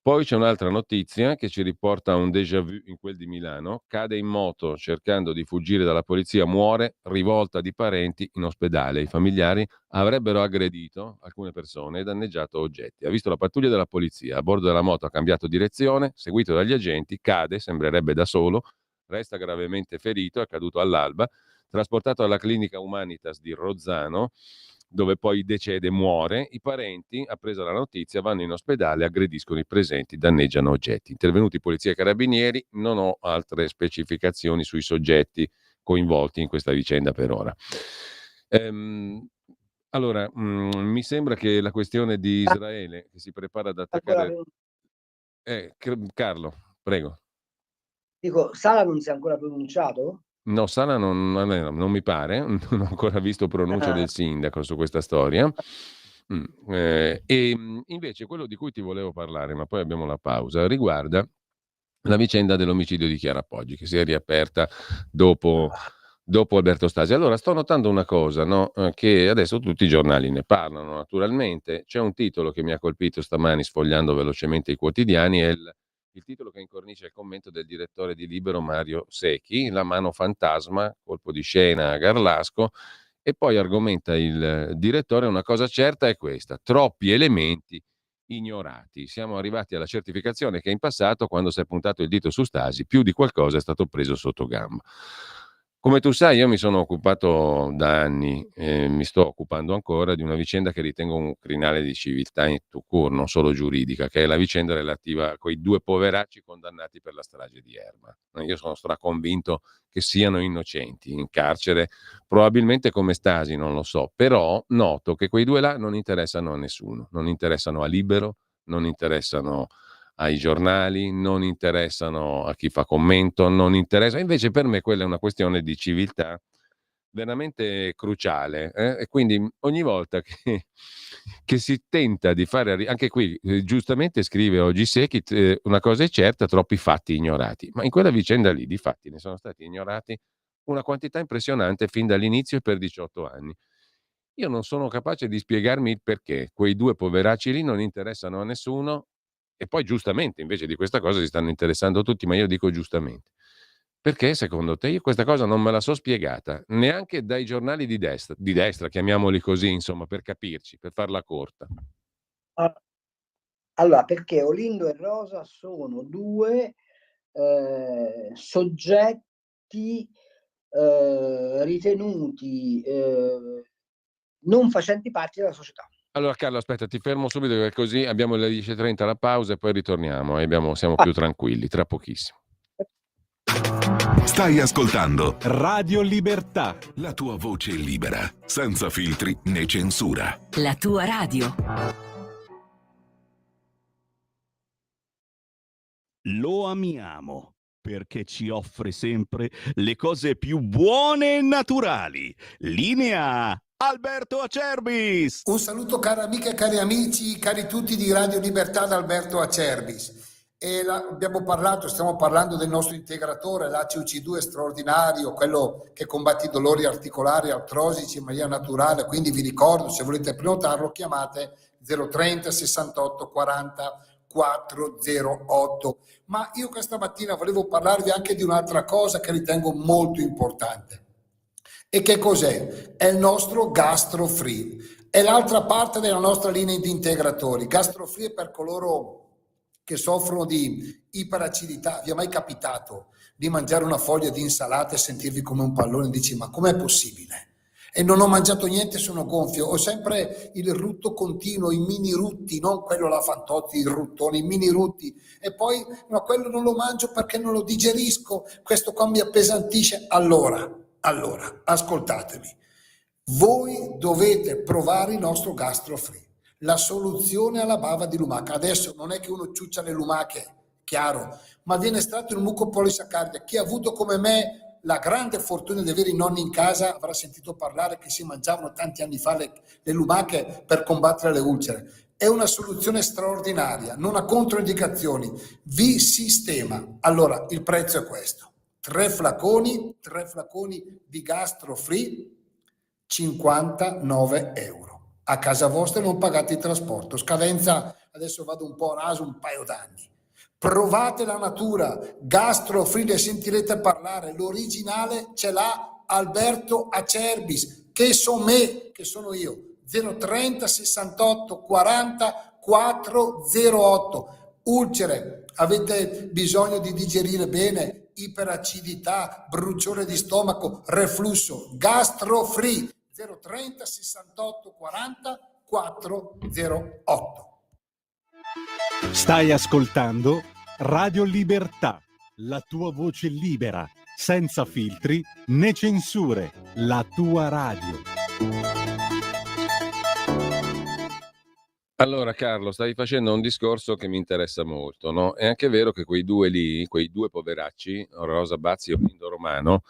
Poi c'è un'altra notizia che ci riporta a un déjà vu in quel di Milano. Cade in moto cercando di fuggire dalla polizia, muore, rivolta di parenti in ospedale. I familiari avrebbero aggredito alcune persone e danneggiato oggetti. Ha visto la pattuglia della polizia, a bordo della moto ha cambiato direzione, seguito dagli agenti, cade, sembrerebbe da solo, resta gravemente ferito, è caduto all'alba, trasportato alla clinica Humanitas di Rozzano, dove poi decede, muore. I parenti, appresa la notizia, vanno in ospedale, aggrediscono i presenti, danneggiano oggetti. Intervenuti polizia e carabinieri, non ho altre specificazioni sui soggetti coinvolti in questa vicenda per ora. Allora, mi sembra che la questione di Israele, che si prepara ad attaccare... Carlo, prego. Dico, Sala non si è ancora pronunciato? No, Sala non mi pare, non ho ancora visto pronuncia del sindaco su questa storia. Invece quello di cui ti volevo parlare, ma poi abbiamo la pausa, riguarda la vicenda dell'omicidio di Chiara Poggi, che si è riaperta dopo Alberto Stasi. Allora, sto notando una cosa, no? Che adesso tutti i giornali ne parlano, naturalmente. C'è un titolo che mi ha colpito stamani sfogliando velocemente i quotidiani, è il titolo che incornicia il commento del direttore di Libero Mario Secchi, la mano fantasma, colpo di scena a Garlasco, e poi argomenta il direttore: una cosa certa è questa, troppi elementi ignorati. Siamo arrivati alla certificazione che in passato, quando si è puntato il dito su Stasi, più di qualcosa è stato preso sotto gamba. Come tu sai, io mi sono occupato da anni, mi sto occupando ancora di una vicenda che ritengo un crinale di civiltà in tout court, non solo giuridica, che è la vicenda relativa a quei 2 poveracci condannati per la strage di Erma. Io sono straconvinto che siano innocenti, in carcere, probabilmente come Stasi, non lo so, però noto che quei 2 là non interessano a nessuno, non interessano a Libero, non interessano ai giornali, non interessano a chi fa commento, non interessa. Invece per me quella è una questione di civiltà veramente cruciale, e quindi ogni volta che si tenta di fare anche qui, giustamente scrive oggi Sekit, una cosa è certa, troppi fatti ignorati, ma in quella vicenda lì di fatti ne sono stati ignorati una quantità impressionante fin dall'inizio e per 18 anni. Io non sono capace di spiegarmi il perché quei 2 poveracci lì non interessano a nessuno e poi giustamente invece di questa cosa si stanno interessando tutti, ma io dico giustamente. Perché secondo te? Io questa cosa non me la so spiegata, neanche dai giornali di destra, chiamiamoli così, insomma, per capirci, per farla corta. Allora, perché Olindo e Rosa sono 2 soggetti ritenuti non facenti parte della società. Allora Carlo, aspetta, ti fermo subito perché così abbiamo le 10:30 la pausa e poi ritorniamo e siamo più tranquilli, tra pochissimo. Stai ascoltando Radio Libertà. la tua voce libera, senza filtri né censura. La tua radio. Lo amiamo perché ci offre sempre le cose più buone e naturali. Linea Alberto Acerbis. Un saluto cari amiche e cari amici, cari tutti di Radio Libertà da Alberto Acerbis. Stiamo parlando del nostro integratore, l'ACUC2 straordinario, quello che combatte i dolori articolari, artrosici in maniera naturale, quindi vi ricordo, se volete prenotarlo chiamate 030 68 40 408. Ma io questa mattina volevo parlarvi anche di un'altra cosa che ritengo molto importante. E che cos'è? È il nostro Gastro Free. È l'altra parte della nostra linea di integratori. Gastro Free è per coloro che soffrono di iperacidità. Vi è mai capitato di mangiare una foglia di insalata e sentirvi come un pallone e dici ma com'è possibile? E non ho mangiato niente, sono gonfio, ho sempre il rutto continuo, i mini rutti, non quello la Fantozzi, il ruttone, i mini rutti, e poi no, quello non lo mangio perché non lo digerisco, questo qua mi appesantisce. Allora, ascoltatemi, voi dovete provare il nostro Gastro Free, la soluzione alla bava di lumaca. Adesso non è che uno ciuccia le lumache, chiaro, ma viene estratto il muco polisaccaride. Chi ha avuto come me la grande fortuna di avere i nonni in casa avrà sentito parlare che si mangiavano tanti anni fa le lumache per combattere le ulcere. È una soluzione straordinaria, non ha controindicazioni, vi sistema. Allora, il prezzo è questo: 3 flaconi di Gastro Free, 59 euro. A casa vostra non pagate il trasporto. Scadenza, adesso vado un po' a raso, un paio d'anni. Provate la natura, Gastro Free, ne sentirete parlare. L'originale ce l'ha Alberto Acerbis, che sono io. 030 68 40 408. Ulcere, avete bisogno di digerire bene, iperacidità, bruciore di stomaco, reflusso, Gastro Free, 030 68 40 408. Stai ascoltando Radio Libertà, la tua voce libera, senza filtri né censure, la tua radio. Allora Carlo, stavi facendo un discorso che mi interessa molto, no? È anche vero che quei 2 lì, quei 2 poveracci, Rosa Bazzi e Olindo Romano,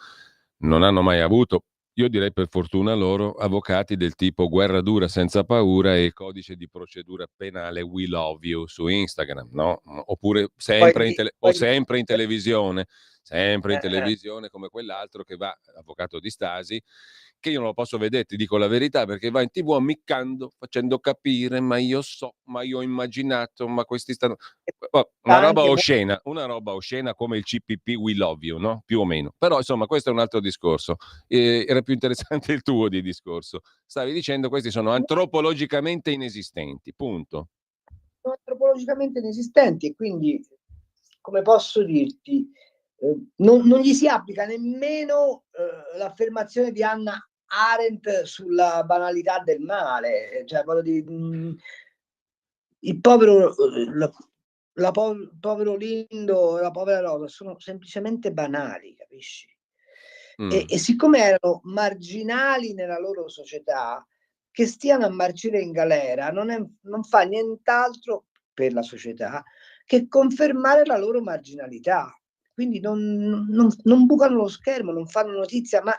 non hanno mai avuto, io direi per fortuna loro, avvocati del tipo guerra dura senza paura e codice di procedura penale We Love You su Instagram, no? Oppure sempre in televisione, come quell'altro che va, avvocato di Stasi, che io non lo posso vedere, ti dico la verità, perché va in TV ammiccando, facendo capire, ma io so, ma io ho immaginato, ma questi stanno... Una roba oscena come il CPP We Love You, no? Più o meno. Però insomma questo è un altro discorso. Era più interessante il tuo di discorso. Stavi dicendo questi sono antropologicamente inesistenti, punto. Sono antropologicamente inesistenti e quindi, come posso dirti, non gli si applica nemmeno l'affermazione di Hannah Arendt sulla banalità del male, cioè quello di il povero povero Lindo e la povera Rosa sono semplicemente banali, capisci? E siccome erano marginali nella loro società, che stiano a marcire in galera non fa nient'altro per la società che confermare la loro marginalità. Quindi non bucano lo schermo, non fanno notizia, ma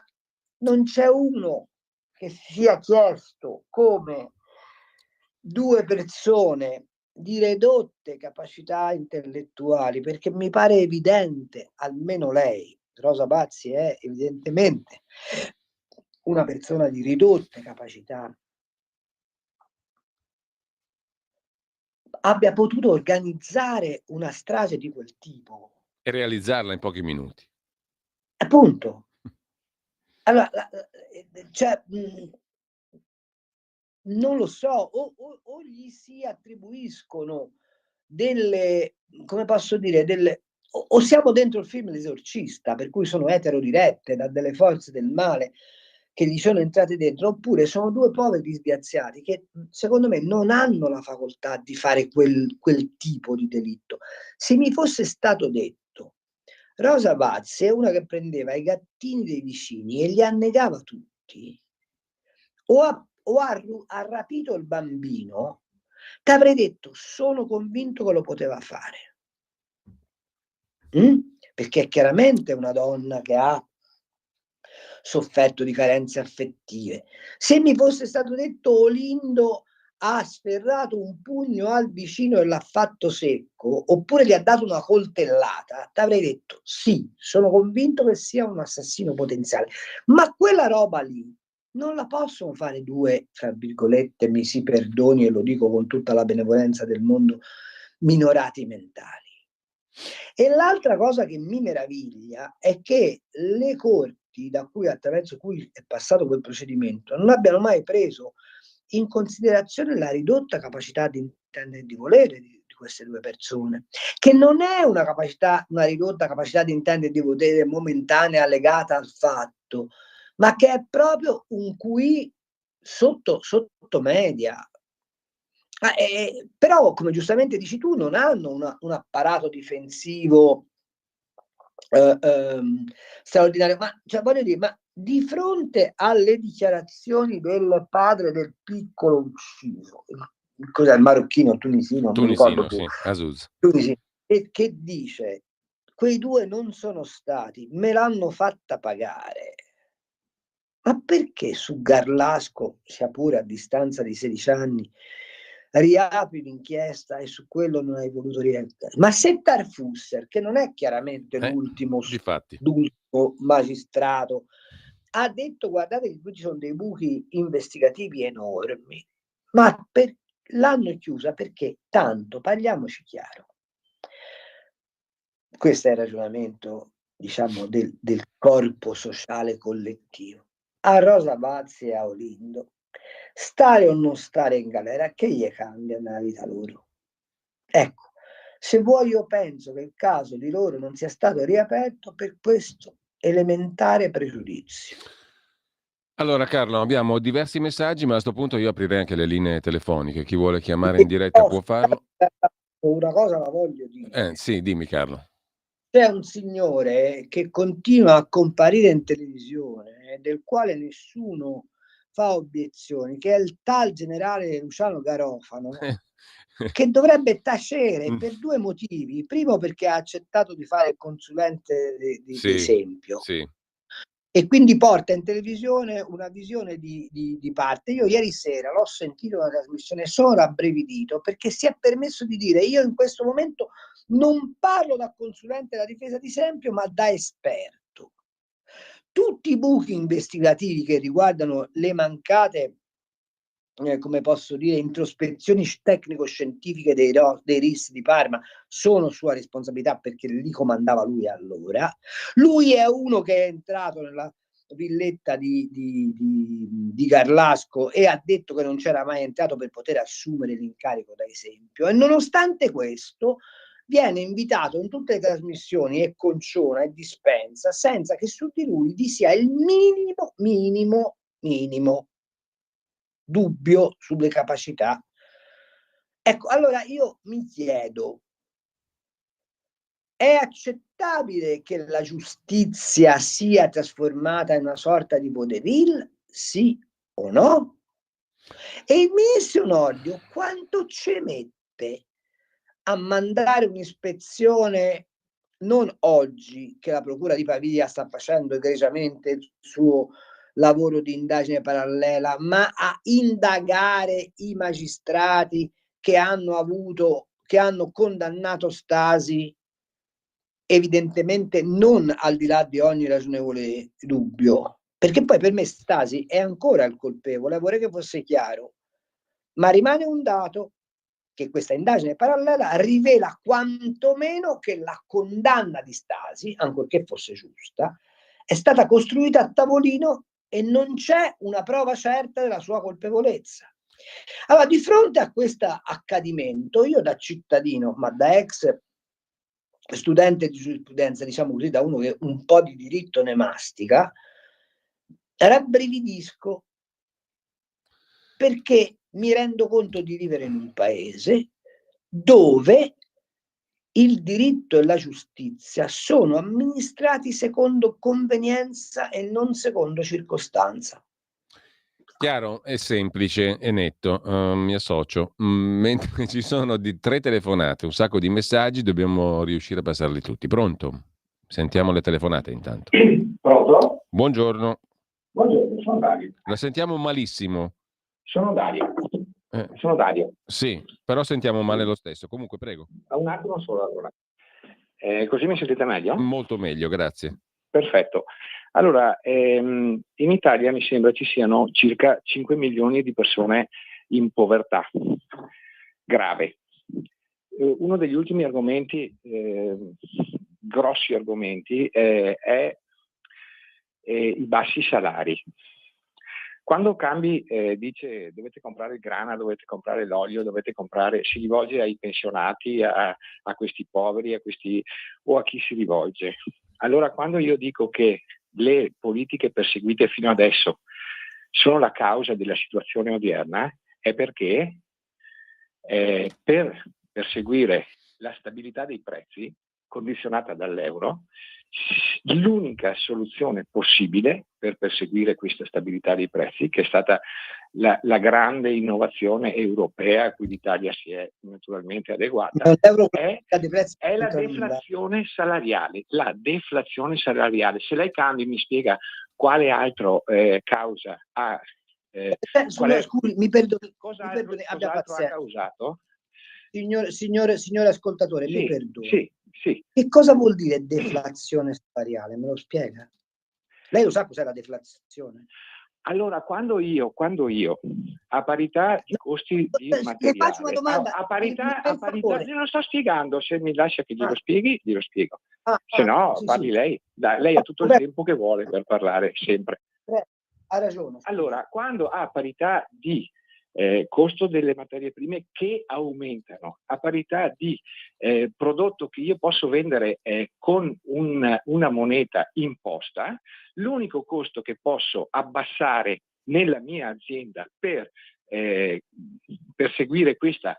non c'è uno che si sia chiesto come due persone di ridotte capacità intellettuali, perché mi pare evidente, almeno lei, Rosa Pazzi, è evidentemente una persona di ridotte capacità, abbia potuto organizzare una strage di quel tipo. E realizzarla in pochi minuti. Appunto. Allora, cioè, non lo so, o gli si attribuiscono delle, come posso dire, o siamo dentro il film L'esorcista, per cui sono eterodirette da delle forze del male che gli sono entrate dentro, oppure sono due poveri disgraziati che secondo me non hanno la facoltà di fare quel tipo di delitto. Se mi fosse stato detto Rosa Pazzi è una che prendeva i gattini dei vicini e li annegava tutti, o ha rapito il bambino, ti avrei detto sono convinto che lo poteva fare. Perché è chiaramente una donna che ha sofferto di carenze affettive. Se mi fosse stato detto Olindo ha sferrato un pugno al vicino e l'ha fatto secco, oppure gli ha dato una coltellata, ti avrei detto sì, sono convinto che sia un assassino potenziale. Ma quella roba lì non la possono fare due, tra virgolette, mi si perdoni e lo dico con tutta la benevolenza del mondo, minorati mentali. E l'altra cosa che mi meraviglia è che le corti attraverso cui è passato quel procedimento non abbiano mai preso in considerazione la ridotta capacità di intendere e di volere di queste due persone, che non è una ridotta capacità di intendere e di volere momentanea legata al fatto, ma che è proprio un QI sotto media. Però, come giustamente dici tu, non hanno un apparato difensivo straordinario, ma cioè, voglio dire, ma di fronte alle dichiarazioni del padre del piccolo ucciso, cos'è il marocchino, tunisino, non mi ricordo più, sì, Azuz. che dice quei due non sono stati, me l'hanno fatta pagare. Ma perché su Garlasco, sia pure a distanza di 16 anni, riapri l'inchiesta e su quello non hai voluto rientrare? Ma se Tarfusser, che non è chiaramente l'ultimo magistrato, ha detto guardate che qui ci sono dei buchi investigativi enormi, ma l'hanno chiusa perché tanto, parliamoci chiaro, questo è il ragionamento, diciamo, del corpo sociale collettivo. A Rosa Pazzi e a Olindo, stare o non stare in galera, che gli cambia nella vita loro? Ecco, se vuoi io penso che il caso di loro non sia stato riaperto per questo elementare pregiudizio. Allora Carlo, abbiamo diversi messaggi, ma a questo punto io aprirei anche le linee telefoniche. Chi vuole chiamare in diretta può farlo. Una cosa la voglio dire. Sì, dimmi Carlo. C'è un signore che continua a comparire in televisione, del quale nessuno fa obiezioni, che è il tal generale Luciano Garofano, che dovrebbe tacere per due motivi. Primo, perché ha accettato di fare il consulente di esempio. Sì. E quindi porta in televisione una visione di parte. Io ieri sera l'ho sentito una trasmissione, sono rabbrividito perché si è permesso di dire io in questo momento non parlo da consulente della difesa di esempio ma da esperto. Tutti i buchi investigativi che riguardano le mancate come posso dire, introspezioni tecnico-scientifiche dei RIS di Parma sono sua responsabilità perché li comandava lui allora. Lui è uno che è entrato nella villetta di Garlasco e ha detto che non c'era mai entrato per poter assumere l'incarico da esempio, e nonostante questo viene invitato in tutte le trasmissioni e conciona e dispensa senza che su di lui vi sia il minimo dubbio sulle capacità. Ecco, allora io mi chiedo, è accettabile che la giustizia sia trasformata in una sorta di vodevil? Sì o no? E il ministro Nordio quanto ci mette a mandare un'ispezione, non oggi che la procura di Pavia sta facendo egregiamente il suo lavoro di indagine parallela, ma a indagare i magistrati che hanno condannato Stasi, evidentemente non al di là di ogni ragionevole dubbio, perché poi per me Stasi è ancora il colpevole, vorrei che fosse chiaro, ma rimane un dato che questa indagine parallela rivela quantomeno che la condanna di Stasi, ancorché fosse giusta, è stata costruita a tavolino e non c'è una prova certa della sua colpevolezza. Allora, di fronte a questo accadimento, io da cittadino, ma da ex studente di giurisprudenza, diciamo così, da uno che un po' di diritto ne mastica, rabbrividisco, perché mi rendo conto di vivere in un paese dove il diritto e la giustizia sono amministrati secondo convenienza e non secondo circostanza. Chiaro, è semplice, è netto, mi associo. Mentre ci sono 3 telefonate, un sacco di messaggi, dobbiamo riuscire a passarli tutti. Pronto? Sentiamo le telefonate intanto. Pronto? Buongiorno. Buongiorno, sono Dario. La sentiamo malissimo. Sono Dario. Sì, però sentiamo male lo stesso. Comunque, prego. Un attimo solo allora. Così mi sentite meglio? Molto meglio, grazie. Perfetto. Allora, in Italia mi sembra ci siano circa 5 milioni di persone in povertà grave. Uno degli ultimi argomenti, grossi argomenti, è i bassi salari. Quando Cambi dice dovete comprare il grana, dovete comprare l'olio, si rivolge ai pensionati, a questi poveri, o a chi si rivolge? Allora, quando io dico che le politiche perseguite fino adesso sono la causa della situazione odierna, è perché per perseguire la stabilità dei prezzi condizionata dall'euro, l'unica soluzione possibile per perseguire questa stabilità dei prezzi, che è stata la grande innovazione europea a cui l'Italia si è naturalmente adeguata, è la deflazione salariale. La deflazione salariale. Se lei Cambi mi spiega quale altro causa ha... scusi, mi perdoni, abbia pazienza. Ha causato? Signore ascoltatore, sì, mi perdoni. Sì. Che cosa vuol dire deflazione salariale? Me lo spiega? Lei lo sa cos'è la deflazione? Allora, quando io a parità di costi di materiale, faccio una domanda, a parità, glielo sto spiegando, se mi lascia che glielo spieghi, glielo spiego. Se no, sì, parli sì. Lei ha tutto il tempo che vuole per parlare, sempre. Ha ragione. Allora, quando a parità di costo delle materie prime che aumentano, a parità di prodotto che io posso vendere con una moneta imposta, l'unico costo che posso abbassare nella mia azienda per seguire questa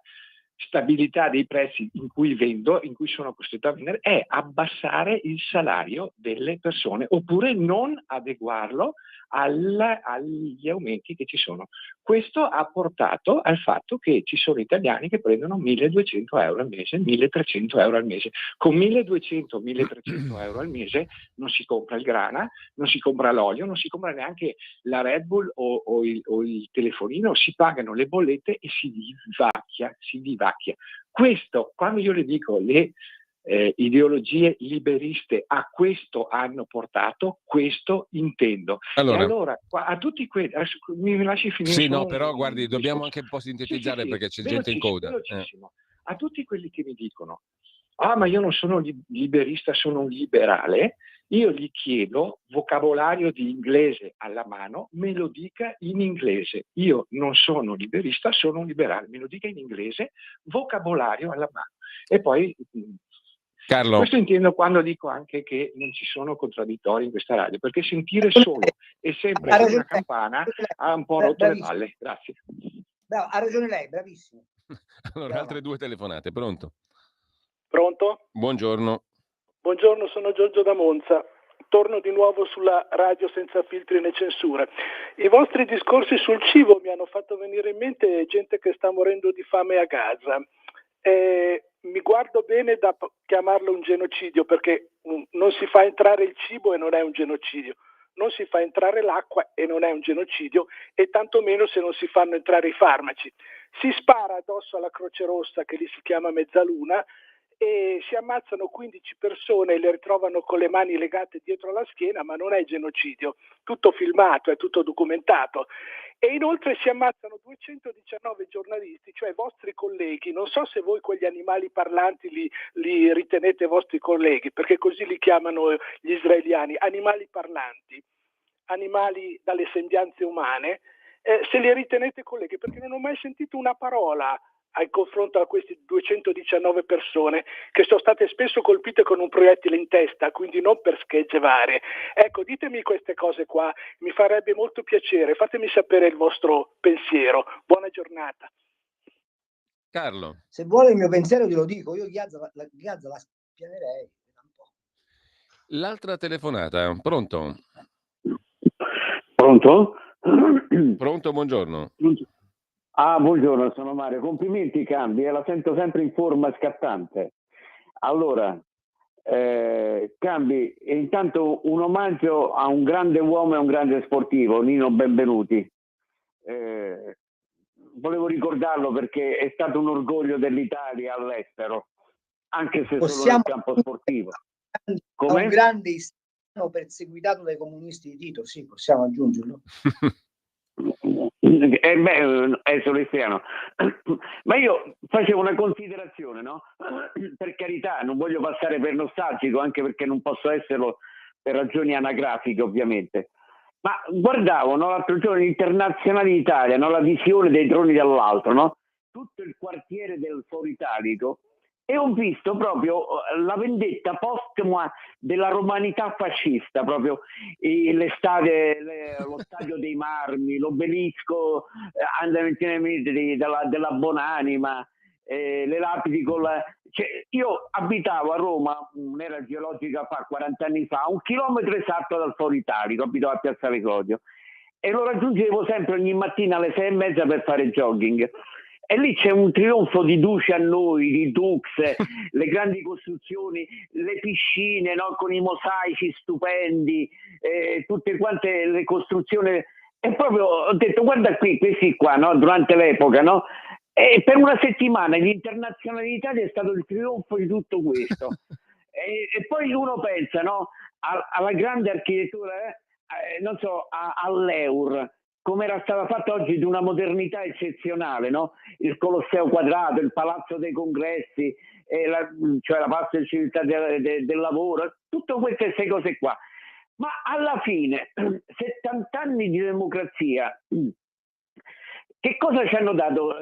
stabilità dei prezzi in cui vendo, in cui sono costretto a vendere, è abbassare il salario delle persone oppure non adeguarlo agli aumenti che ci sono. Questo ha portato al fatto che ci sono italiani che prendono 1.200 euro al mese, 1.300 euro al mese. Con 1.200-1.300 euro al mese non si compra il grana, non si compra l'olio, non si compra neanche la Red Bull o il telefonino, si pagano le bollette e si divacchia. Questo, quando io le dico le ideologie liberiste a questo hanno portato, questo intendo. Allora a tutti quelli, mi lasci finire? Sì, no, però guardi, dobbiamo anche un po' sintetizzare, sì, perché c'è gente in coda. A tutti quelli che mi dicono ma io non sono liberista, sono un liberale, io gli chiedo vocabolario di inglese alla mano, me lo dica in inglese. Io non sono liberista, sono un liberale, me lo dica in inglese, vocabolario alla mano. E poi Carlo, questo intendo quando dico anche che non ci sono contraddittori in questa radio, perché sentire solo e sempre Ha una ragione campana lei. ha un po' rotto le Bravissimo. palle. Grazie. Bravo, ha ragione lei, bravissimo. allora Bravo. altre 2 telefonate, pronto? Pronto? Buongiorno. Buongiorno, sono Giorgio da Monza. Torno di nuovo sulla radio senza filtri né censura. I vostri discorsi sul cibo mi hanno fatto venire in mente gente che sta morendo di fame a Gaza. Mi guardo bene da chiamarlo un genocidio, perché non si fa entrare il cibo e non è un genocidio, non si fa entrare l'acqua e non è un genocidio, e tantomeno se non si fanno entrare i farmaci. Si spara addosso alla Croce Rossa, che lì si chiama Mezzaluna, e si ammazzano 15 persone e le ritrovano con le mani legate dietro la schiena, ma non è genocidio, tutto filmato, è tutto documentato. E inoltre si ammazzano 219 giornalisti, cioè vostri colleghi. Non so se voi quegli animali parlanti li ritenete vostri colleghi, perché così li chiamano gli israeliani, animali parlanti, animali dalle sembianze umane, se li ritenete colleghi, perché non ho mai sentito una parola al confronto a queste 219 persone che sono state spesso colpite con un proiettile in testa, quindi non per schegge varie. Ecco, ditemi queste cose qua, mi farebbe molto piacere, fatemi sapere il vostro pensiero. Buona giornata. Carlo. Se vuole il mio pensiero glielo dico, io Ghiazza la spianerei. L'altra telefonata, pronto? Pronto? Pronto, buongiorno. Buongiorno, sono Mario. Complimenti Cambi, la sento sempre in forma scattante. Allora, Cambi, intanto un omaggio a un grande uomo e un grande sportivo, Nino Benvenuti. Volevo ricordarlo perché è stato un orgoglio dell'Italia all'estero, anche se solo nel campo sportivo. Come? Un grande istriano perseguitato dai comunisti di Tito, sì, possiamo aggiungerlo. È solistiano. Ma io facevo una considerazione, no? Per carità, non voglio passare per nostalgico, anche perché non posso esserlo per ragioni anagrafiche, ovviamente. Ma guardavo, no, l'altro giorno l'Internazionale d'Italia, no, la visione dei droni dall'alto, no? Tutto il quartiere del Foro Italico, e ho visto proprio la vendetta postuma della romanità fascista, proprio lo stadio dei Marmi, l'obelisco della Bonanima, le lapidi con la... Cioè, io abitavo a Roma, un'era geologica fa 40 anni fa, 1 chilometro esatto dal Foro Italico, abitavo a Piazza Recodio, e lo raggiungevo sempre ogni mattina alle 6:30 per fare jogging. E lì c'è un trionfo di Duce a noi, di Dux, le grandi costruzioni, le piscine, no, con i mosaici stupendi, tutte quante le costruzioni. E proprio ho detto, guarda qui, questi qua, no, durante l'epoca, no? E per una settimana l'Internazionale d'Italia è stato il trionfo di tutto questo. E poi uno pensa, no, alla grande architettura, non so, all'Eur, come era stata fatta oggi, di una modernità eccezionale, no? Il Colosseo quadrato, il Palazzo dei Congressi, cioè la Palazzo di Civiltà del Lavoro, tutte queste cose qua. Ma alla fine, 70 anni di democrazia, che cosa ci hanno dato?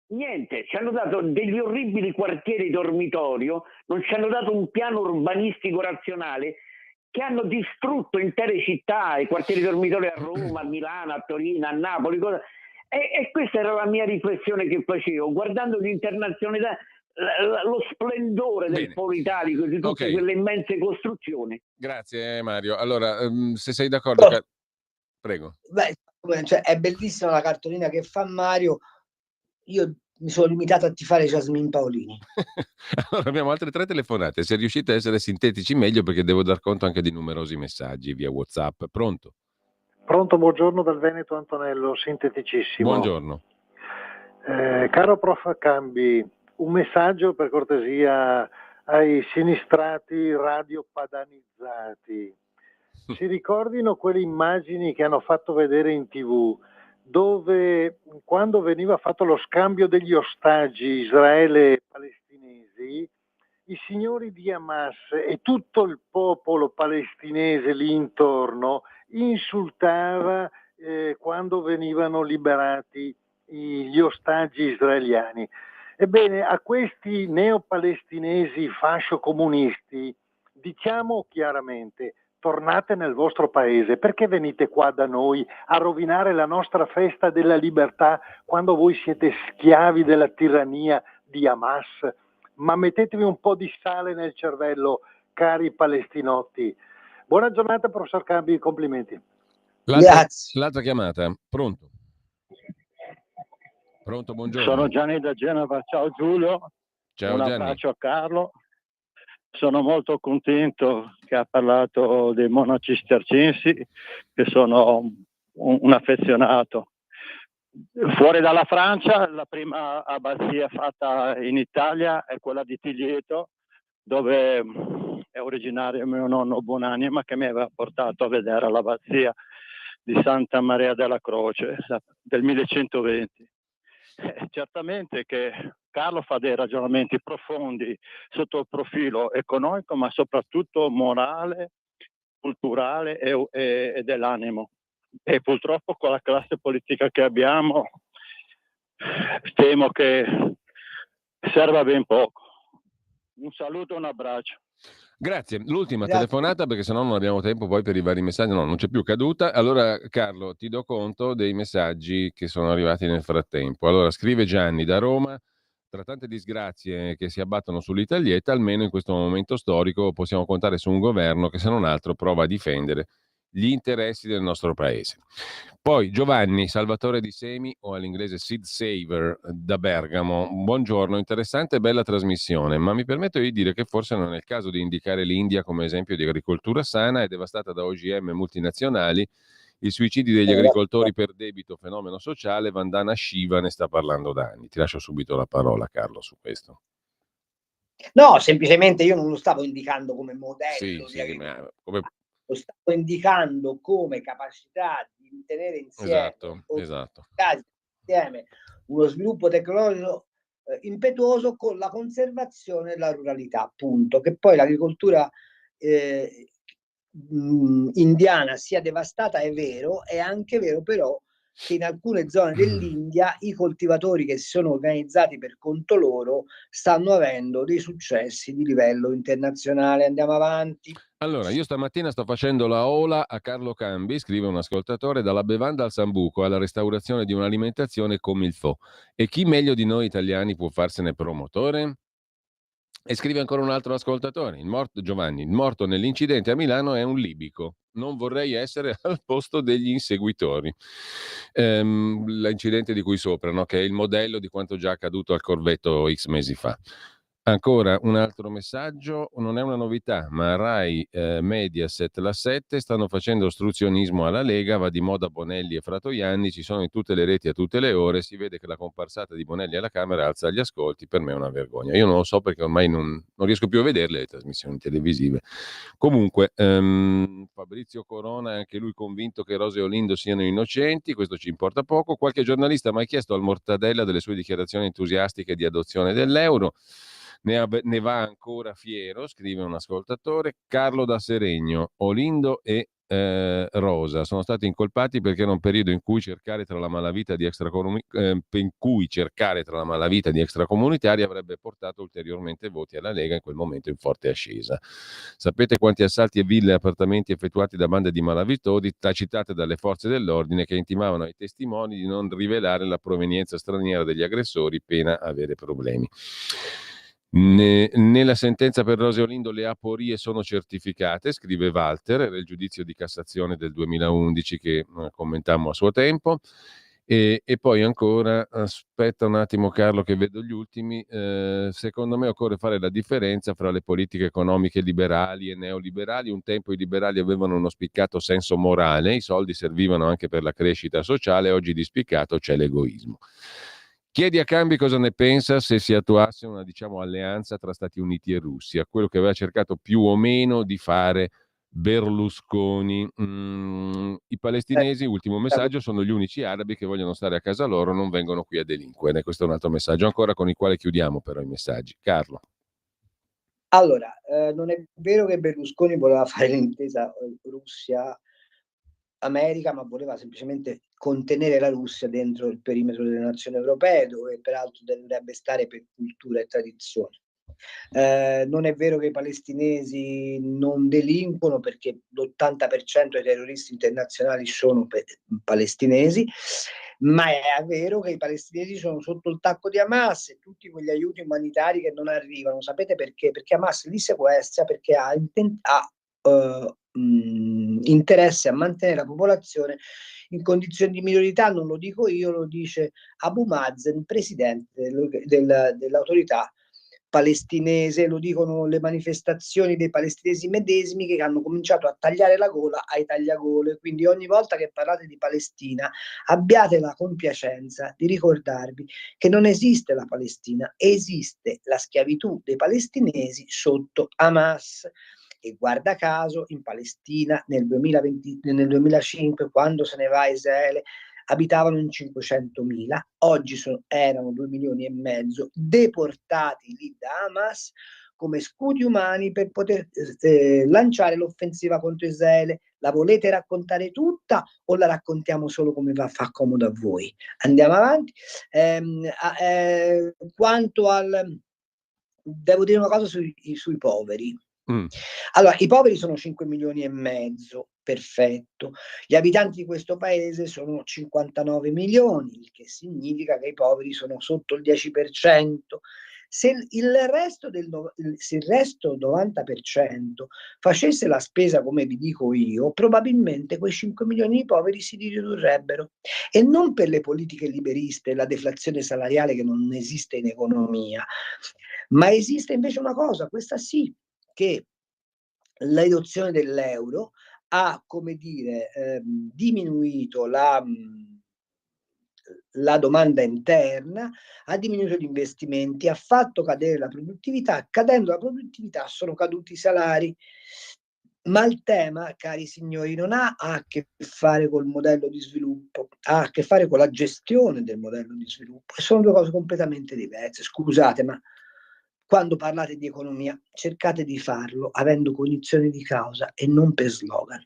Niente, ci hanno dato degli orribili quartieri dormitorio, non ci hanno dato un piano urbanistico razionale, che hanno distrutto intere città, i quartieri dormitori a Roma, a Milano, a Torino, a Napoli. E questa era la mia riflessione che facevo, guardando l'internazionalità, lo splendore del Foro Italico, di tutte quelle immense costruzioni. Grazie Mario. Allora, se sei d'accordo... Prego. Beh, cioè, è bellissima la cartolina che fa Mario. Io mi sono limitato a tifare Jasmine Paolini. Allora, abbiamo altre 3 telefonate. Se riuscite a essere sintetici meglio, perché devo dar conto anche di numerosi messaggi via WhatsApp. Pronto? Pronto, buongiorno dal Veneto, Antonello, sinteticissimo. Buongiorno. Caro prof Cambi, un messaggio per cortesia ai sinistrati radiopadanizzati. Si ricordino quelle immagini che hanno fatto vedere in TV, dove quando veniva fatto lo scambio degli ostaggi Israele e palestinesi, i signori di Hamas e tutto il popolo palestinese lì intorno insultava quando venivano liberati gli ostaggi israeliani. Ebbene, a questi neopalestinesi fascio-comunisti diciamo chiaramente: tornate nel vostro paese, perché venite qua da noi a rovinare la nostra festa della libertà quando voi siete schiavi della tirannia di Hamas? Ma mettetevi un po' di sale nel cervello, cari palestinotti. Buona giornata, professor Cambi, complimenti. L'altra chiamata, pronto? Pronto, buongiorno. Sono Gianni da Genova, ciao Giulio. Ciao Un Gianni. abbraccio a Carlo. Sono molto contento che ha parlato dei monaci cistercensi, che sono un affezionato. Fuori dalla Francia, la prima abbazia fatta in Italia è quella di Tiglieto, dove è originario mio nonno Buonanima, che mi aveva portato a vedere l'abbazia di Santa Maria della Croce del 1120. Certamente che Carlo fa dei ragionamenti profondi sotto il profilo economico, ma soprattutto morale, culturale e dell'animo. E purtroppo con la classe politica che abbiamo temo che serva ben poco. Un saluto e un abbraccio. Grazie. L'ultima telefonata, perché sennò non abbiamo tempo poi per i vari messaggi. No, non c'è più caduta. Allora, Carlo, ti do conto dei messaggi che sono arrivati nel frattempo. Allora, scrive Gianni da Roma: tra tante disgrazie che si abbattono sull'Italietta, almeno in questo momento storico possiamo contare su un governo che, se non altro, prova a difendere gli interessi del nostro paese. Poi Giovanni, Salvatore di Semi, o all'inglese Sid Saver, da Bergamo: buongiorno, interessante e bella trasmissione, ma mi permetto di dire che forse non è il caso di indicare l'India come esempio di agricoltura sana e devastata da OGM multinazionali. I suicidi degli agricoltori per debito, fenomeno sociale. Vandana Shiva ne sta parlando da anni. Ti lascio subito la parola, Carlo, su questo. No, semplicemente io non lo stavo indicando come modello Sì, come... lo stavo indicando come capacità di tenere insieme, esatto. insieme uno sviluppo tecnologico impetuoso con la conservazione della ruralità, appunto. Che poi l'agricoltura indiana sia devastata è vero, è anche vero però che in alcune zone dell'India i coltivatori che si sono organizzati per conto loro stanno avendo dei successi di livello internazionale. Andiamo avanti. Allora, io stamattina sto facendo la ola a Carlo Cambi, scrive un ascoltatore, dalla bevanda al sambuco alla restaurazione di un'alimentazione come il pho. E chi meglio di noi italiani può farsene promotore? E scrive ancora un altro ascoltatore, Giovanni: il morto nell'incidente a Milano è un libico. Non vorrei essere al posto degli inseguitori. L'incidente di cui sopra, no? Che è il modello di quanto già accaduto al corvetto X mesi fa. Ancora un altro messaggio: non è una novità, ma Rai, Mediaset, la 7 stanno facendo ostruzionismo alla Lega, va di moda Bonelli e Fratoianni, ci sono in tutte le reti a tutte le ore, si vede che la comparsata di Bonelli alla Camera alza gli ascolti, per me è una vergogna. Io non lo so perché ormai non riesco più a vederle le trasmissioni televisive. Comunque, Fabrizio Corona è anche lui convinto che Rose e Olindo siano innocenti, questo ci importa poco. Qualche giornalista ha mai chiesto al Mortadella delle sue dichiarazioni entusiastiche di adozione dell'euro. Ne va ancora fiero, scrive un ascoltatore. Carlo da Seregno: Olindo e Rosa sono stati incolpati perché era un periodo in cui cercare tra la malavita di extracomunitari avrebbe portato ulteriormente voti alla Lega, in quel momento in forte ascesa. Sapete quanti assalti e ville e appartamenti effettuati da bande di malavitosi, tacitate dalle forze dell'ordine, che intimavano ai testimoni di non rivelare la provenienza straniera degli aggressori, pena avere problemi. Nella sentenza per Rose e Olindo le aporie sono certificate, scrive Walter, era il giudizio di Cassazione del 2011 che commentammo a suo tempo. E poi ancora, aspetta un attimo Carlo che vedo gli ultimi, secondo me occorre fare la differenza fra le politiche economiche liberali e neoliberali. Un tempo i liberali avevano uno spiccato senso morale, i soldi servivano anche per la crescita sociale, oggi di spiccato c'è l'egoismo. Chiedi a Cambi cosa ne pensa se si attuasse una, alleanza tra Stati Uniti e Russia, quello che aveva cercato più o meno di fare Berlusconi. I palestinesi, ultimo messaggio, sono gli unici arabi che vogliono stare a casa loro, non vengono qui a delinquere. Questo è un altro messaggio ancora con il quale chiudiamo però i messaggi. Carlo. Allora, non è vero che Berlusconi voleva fare l'intesa Russia-America, ma voleva semplicemente contenere la Russia dentro il perimetro delle nazioni europee, dove peraltro dovrebbe stare per cultura e tradizione. Non è vero che i palestinesi non delinquono, perché l'80% dei terroristi internazionali sono palestinesi, ma è vero che i palestinesi sono sotto il tacco di Hamas e tutti quegli aiuti umanitari che non arrivano. Sapete perché? Perché Hamas li sequestra, perché ha interesse a mantenere la popolazione in condizioni di minorità. Non lo dico io, lo dice Abu Mazen, presidente dell'autorità palestinese, lo dicono le manifestazioni dei palestinesi medesimi, che hanno cominciato a tagliare la gola ai tagliagole. Quindi ogni volta che parlate di Palestina abbiate la compiacenza di ricordarvi che non esiste la Palestina, esiste la schiavitù dei palestinesi sotto Hamas. E guarda caso in Palestina nel 2005, quando se ne va a Israele, abitavano in 500.000, oggi erano 2,5 milioni deportati lì da Hamas come scudi umani per poter lanciare l'offensiva contro Israele. La volete raccontare tutta o la raccontiamo solo come fa comodo a voi? Andiamo avanti. Quanto al... Devo dire una cosa sui poveri. Allora, i poveri sono 5,5 milioni, perfetto. Gli abitanti di questo paese sono 59 milioni, il che significa che i poveri sono sotto il 10%. Se il resto 90% facesse la spesa come vi dico io, probabilmente quei 5 milioni di poveri si ridurrebbero. E non per le politiche liberiste, la deflazione salariale che non esiste in economia, ma esiste invece una cosa, questa sì, che l'edozione dell'euro ha, come dire, diminuito la domanda interna, ha diminuito gli investimenti, ha fatto cadere la produttività. Cadendo la produttività sono caduti i salari. Ma il tema, cari signori, non ha a che fare col modello di sviluppo, ha a che fare con la gestione del modello di sviluppo. E sono due cose completamente diverse. Scusate, ma quando parlate di economia cercate di farlo avendo cognizione di causa e non per slogan.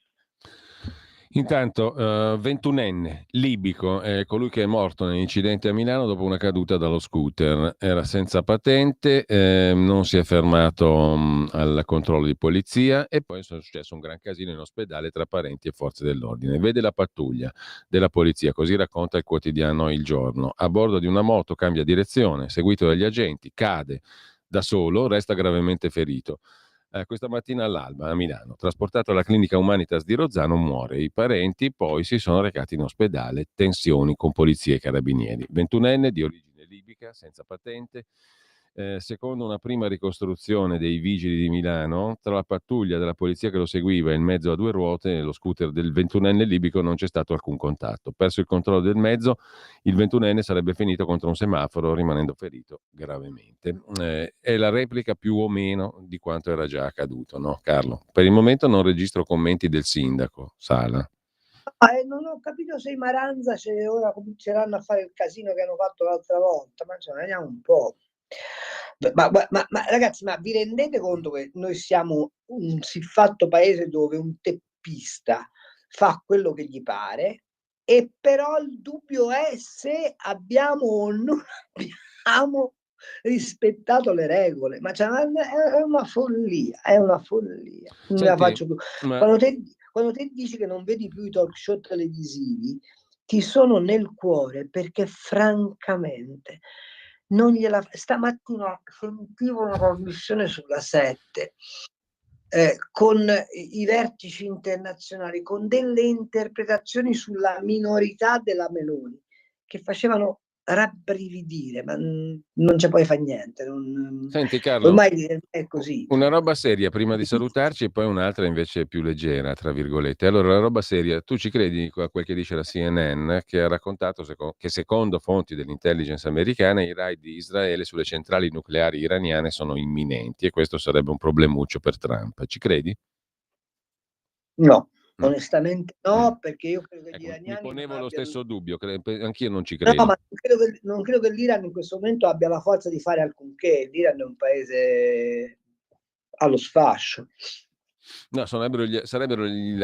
Intanto, 21enne, libico, è colui che è morto nell'incidente a Milano dopo una caduta dallo scooter. Era senza patente, non si è fermato al controllo di polizia e poi è successo un gran casino in ospedale tra parenti e forze dell'ordine. Vede la pattuglia della polizia, così racconta il quotidiano Il Giorno. A bordo di una moto cambia direzione, seguito dagli agenti, cade da solo, resta gravemente ferito. Questa mattina all'alba a Milano, trasportato alla clinica Humanitas di Rozzano, muore. I parenti poi si sono recati in ospedale, tensioni con polizia e carabinieri. 21enne di origine libica, senza patente. Secondo una prima ricostruzione dei vigili di Milano, tra la pattuglia della polizia che lo seguiva e il mezzo a due ruote e lo scooter del 21enne libico non c'è stato alcun contatto. Perso il controllo del mezzo, il 21enne sarebbe finito contro un semaforo rimanendo ferito gravemente. È la replica più o meno di quanto era già accaduto, no Carlo? Per il momento non registro commenti del sindaco Sala. Non ho capito se i Maranza ora cominceranno a fare il casino che hanno fatto l'altra volta, ma insomma, vediamo un po'. Ma ragazzi, ma vi rendete conto che noi siamo un siffatto paese dove un teppista fa quello che gli pare, e però il dubbio è se abbiamo o non abbiamo rispettato le regole. Ma è una follia, è una follia. Non Senti, la faccio più. ma... Quando te dici che non vedi più i talk show televisivi, ti sono nel cuore, perché francamente non gliela... Stamattina sentivo una trasmissione sulla 7 con i vertici internazionali, con delle interpretazioni sulla minorità della Meloni che facevano rabbrividire, ma non ci puoi fare niente. Senti Carlo, ormai è così. Una roba seria prima di salutarci e poi un'altra invece più leggera, tra virgolette. Allora, la roba seria, tu ci credi a quel che dice la CNN, che ha raccontato che secondo fonti dell'intelligence americana i raid di Israele sulle centrali nucleari iraniane sono imminenti e questo sarebbe un problemuccio per Trump. Ci credi? No. Onestamente no, perché io credo che gli iraniani... Mi ponevo lo stesso dubbio, anch'io non ci credo. No, ma non credo che l'Iran in questo momento abbia la forza di fare alcunché. L'Iran è un paese allo sfascio. No, sarebbero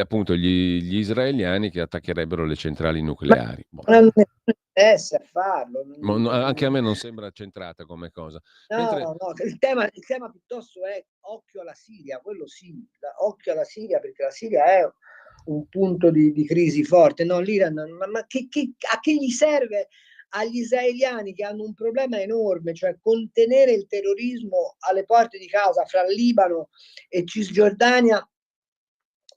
appunto gli israeliani che attaccherebbero le centrali nucleari. Non hanno nessun interesse a farlo. Anche a me non sembra centrata come cosa. Mentre... No, il tema piuttosto è occhio alla Siria, quello sì, occhio alla Siria, perché la Siria è un punto di crisi forte. No, l'Iran, ma a che gli serve agli israeliani che hanno un problema enorme, cioè contenere il terrorismo alle porte di casa fra Libano e Cisgiordania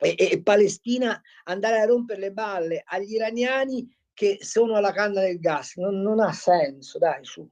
e Palestina, andare a rompere le balle agli iraniani che sono alla canna del gas? Non ha senso, dai, su.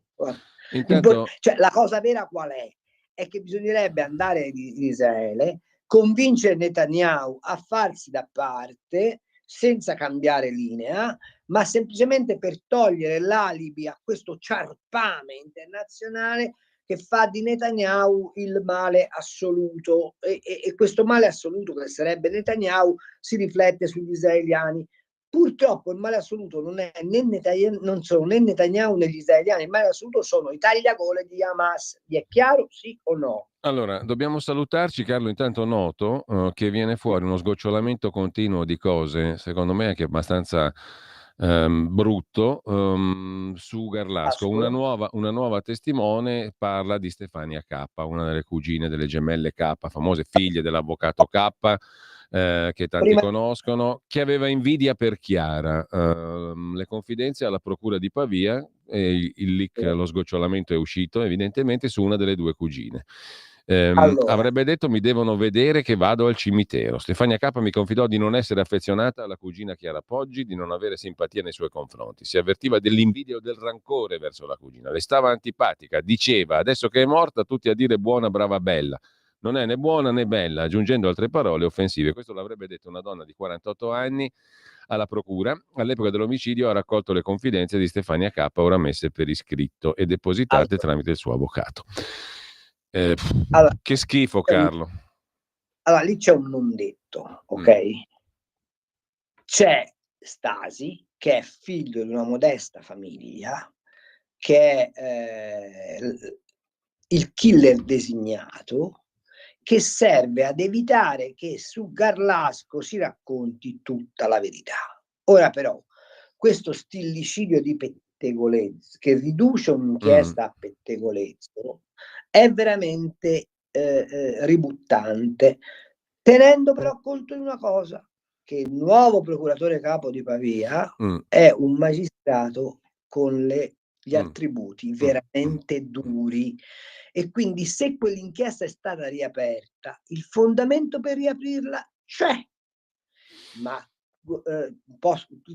Intanto... Cioè, la cosa vera qual è? È che bisognerebbe andare in Israele, convincere Netanyahu a farsi da parte senza cambiare linea, ma semplicemente per togliere l'alibi a questo ciarpame internazionale che fa di Netanyahu il male assoluto, e questo male assoluto che sarebbe Netanyahu si riflette sugli israeliani. Purtroppo il male assoluto non sono né Netanyahu né gli israeliani, il male assoluto sono i tagliagole di Hamas. Vi è chiaro, sì o no? Allora, dobbiamo salutarci, Carlo. Intanto noto che viene fuori uno sgocciolamento continuo di cose, secondo me anche abbastanza brutto, su Garlasco. Una nuova testimone parla di Stefania K, una delle cugine delle gemelle K, famose figlie dell'avvocato K, che tanti conoscono, che aveva invidia per Chiara. Le confidenze alla procura di Pavia, il leak, lo sgocciolamento è uscito evidentemente su una delle due cugine. Allora. Avrebbe detto: mi devono vedere che vado al cimitero. Stefania K mi confidò di non essere affezionata alla cugina Chiara Poggi, di non avere simpatia nei suoi confronti. Si avvertiva dell'invidia o del rancore verso la cugina. Le stava antipatica, diceva: adesso che è morta tutti a dire buona, brava, bella. Non è né buona né bella, aggiungendo altre parole offensive. Questo l'avrebbe detto una donna di 48 anni alla procura. All'epoca dell'omicidio ha raccolto le confidenze di Stefania K, ora messe per iscritto e depositate tramite il suo avvocato. Che schifo, Carlo. Allora, lì c'è un non detto, ok? C'è Stasi, che è figlio di una modesta famiglia, che è il killer designato, che serve ad evitare che su Garlasco si racconti tutta la verità. Ora però, questo stillicidio di pettegolezzo, che riduce un'inchiesta a pettegolezzo, è veramente ributtante, tenendo però conto di una cosa, che il nuovo procuratore capo di Pavia è un magistrato con gli attributi veramente duri, e quindi se quell'inchiesta è stata riaperta, il fondamento per riaprirla c'è. Ma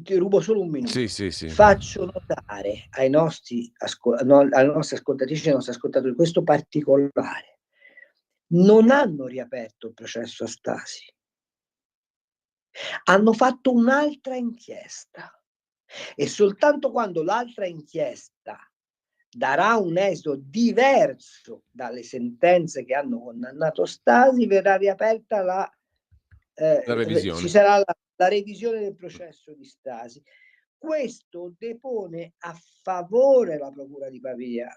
ti rubo solo un minuto. Sì. Faccio notare alle nostre ascoltatrici e ai nostri ascoltatori questo particolare: non hanno riaperto il processo a Stasi, hanno fatto un'altra inchiesta, e soltanto quando l'altra inchiesta darà un esito diverso dalle sentenze che hanno condannato Stasi verrà riaperta la revisione. Ci sarà la revisione del processo di Stasi. Questo depone a favore la Procura di Pavia,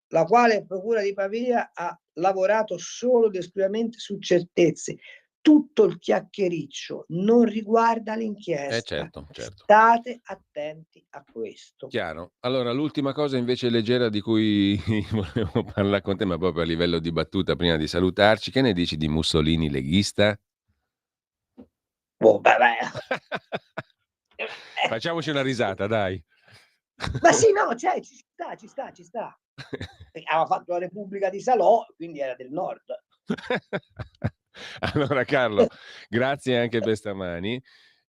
la quale Procura di Pavia ha lavorato solo ed esclusivamente su certezze. Tutto il chiacchiericcio non riguarda l'inchiesta. Certo. State attenti a questo. Chiaro. Allora, l'ultima cosa invece leggera di cui volevo parlare con te, ma proprio a livello di battuta prima di salutarci, che ne dici di Mussolini leghista? Facciamoci una risata, dai. Ma sì, no, ci sta. Aveva fatto la Repubblica di Salò, quindi era del nord. Allora, Carlo, grazie anche per stamani.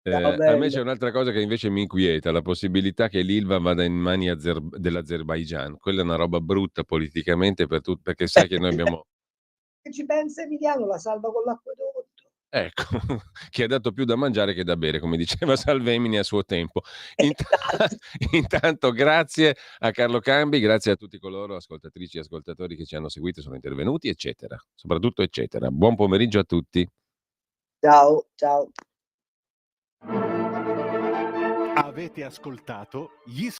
A me c'è un'altra cosa che invece mi inquieta, la possibilità che l'Ilva vada in mani dell'Azerbaigian. Quella è una roba brutta politicamente perché sai che noi abbiamo... Che ci pensa Emiliano, la salva con l'acquedotto. Ecco, che ha dato più da mangiare che da bere, come diceva Salvemini a suo tempo. Intanto grazie a Carlo Cambi, grazie a tutti coloro, ascoltatrici e ascoltatori che ci hanno seguito, sono intervenuti, eccetera. Soprattutto eccetera. Buon pomeriggio a tutti. Ciao. Avete ascoltato gli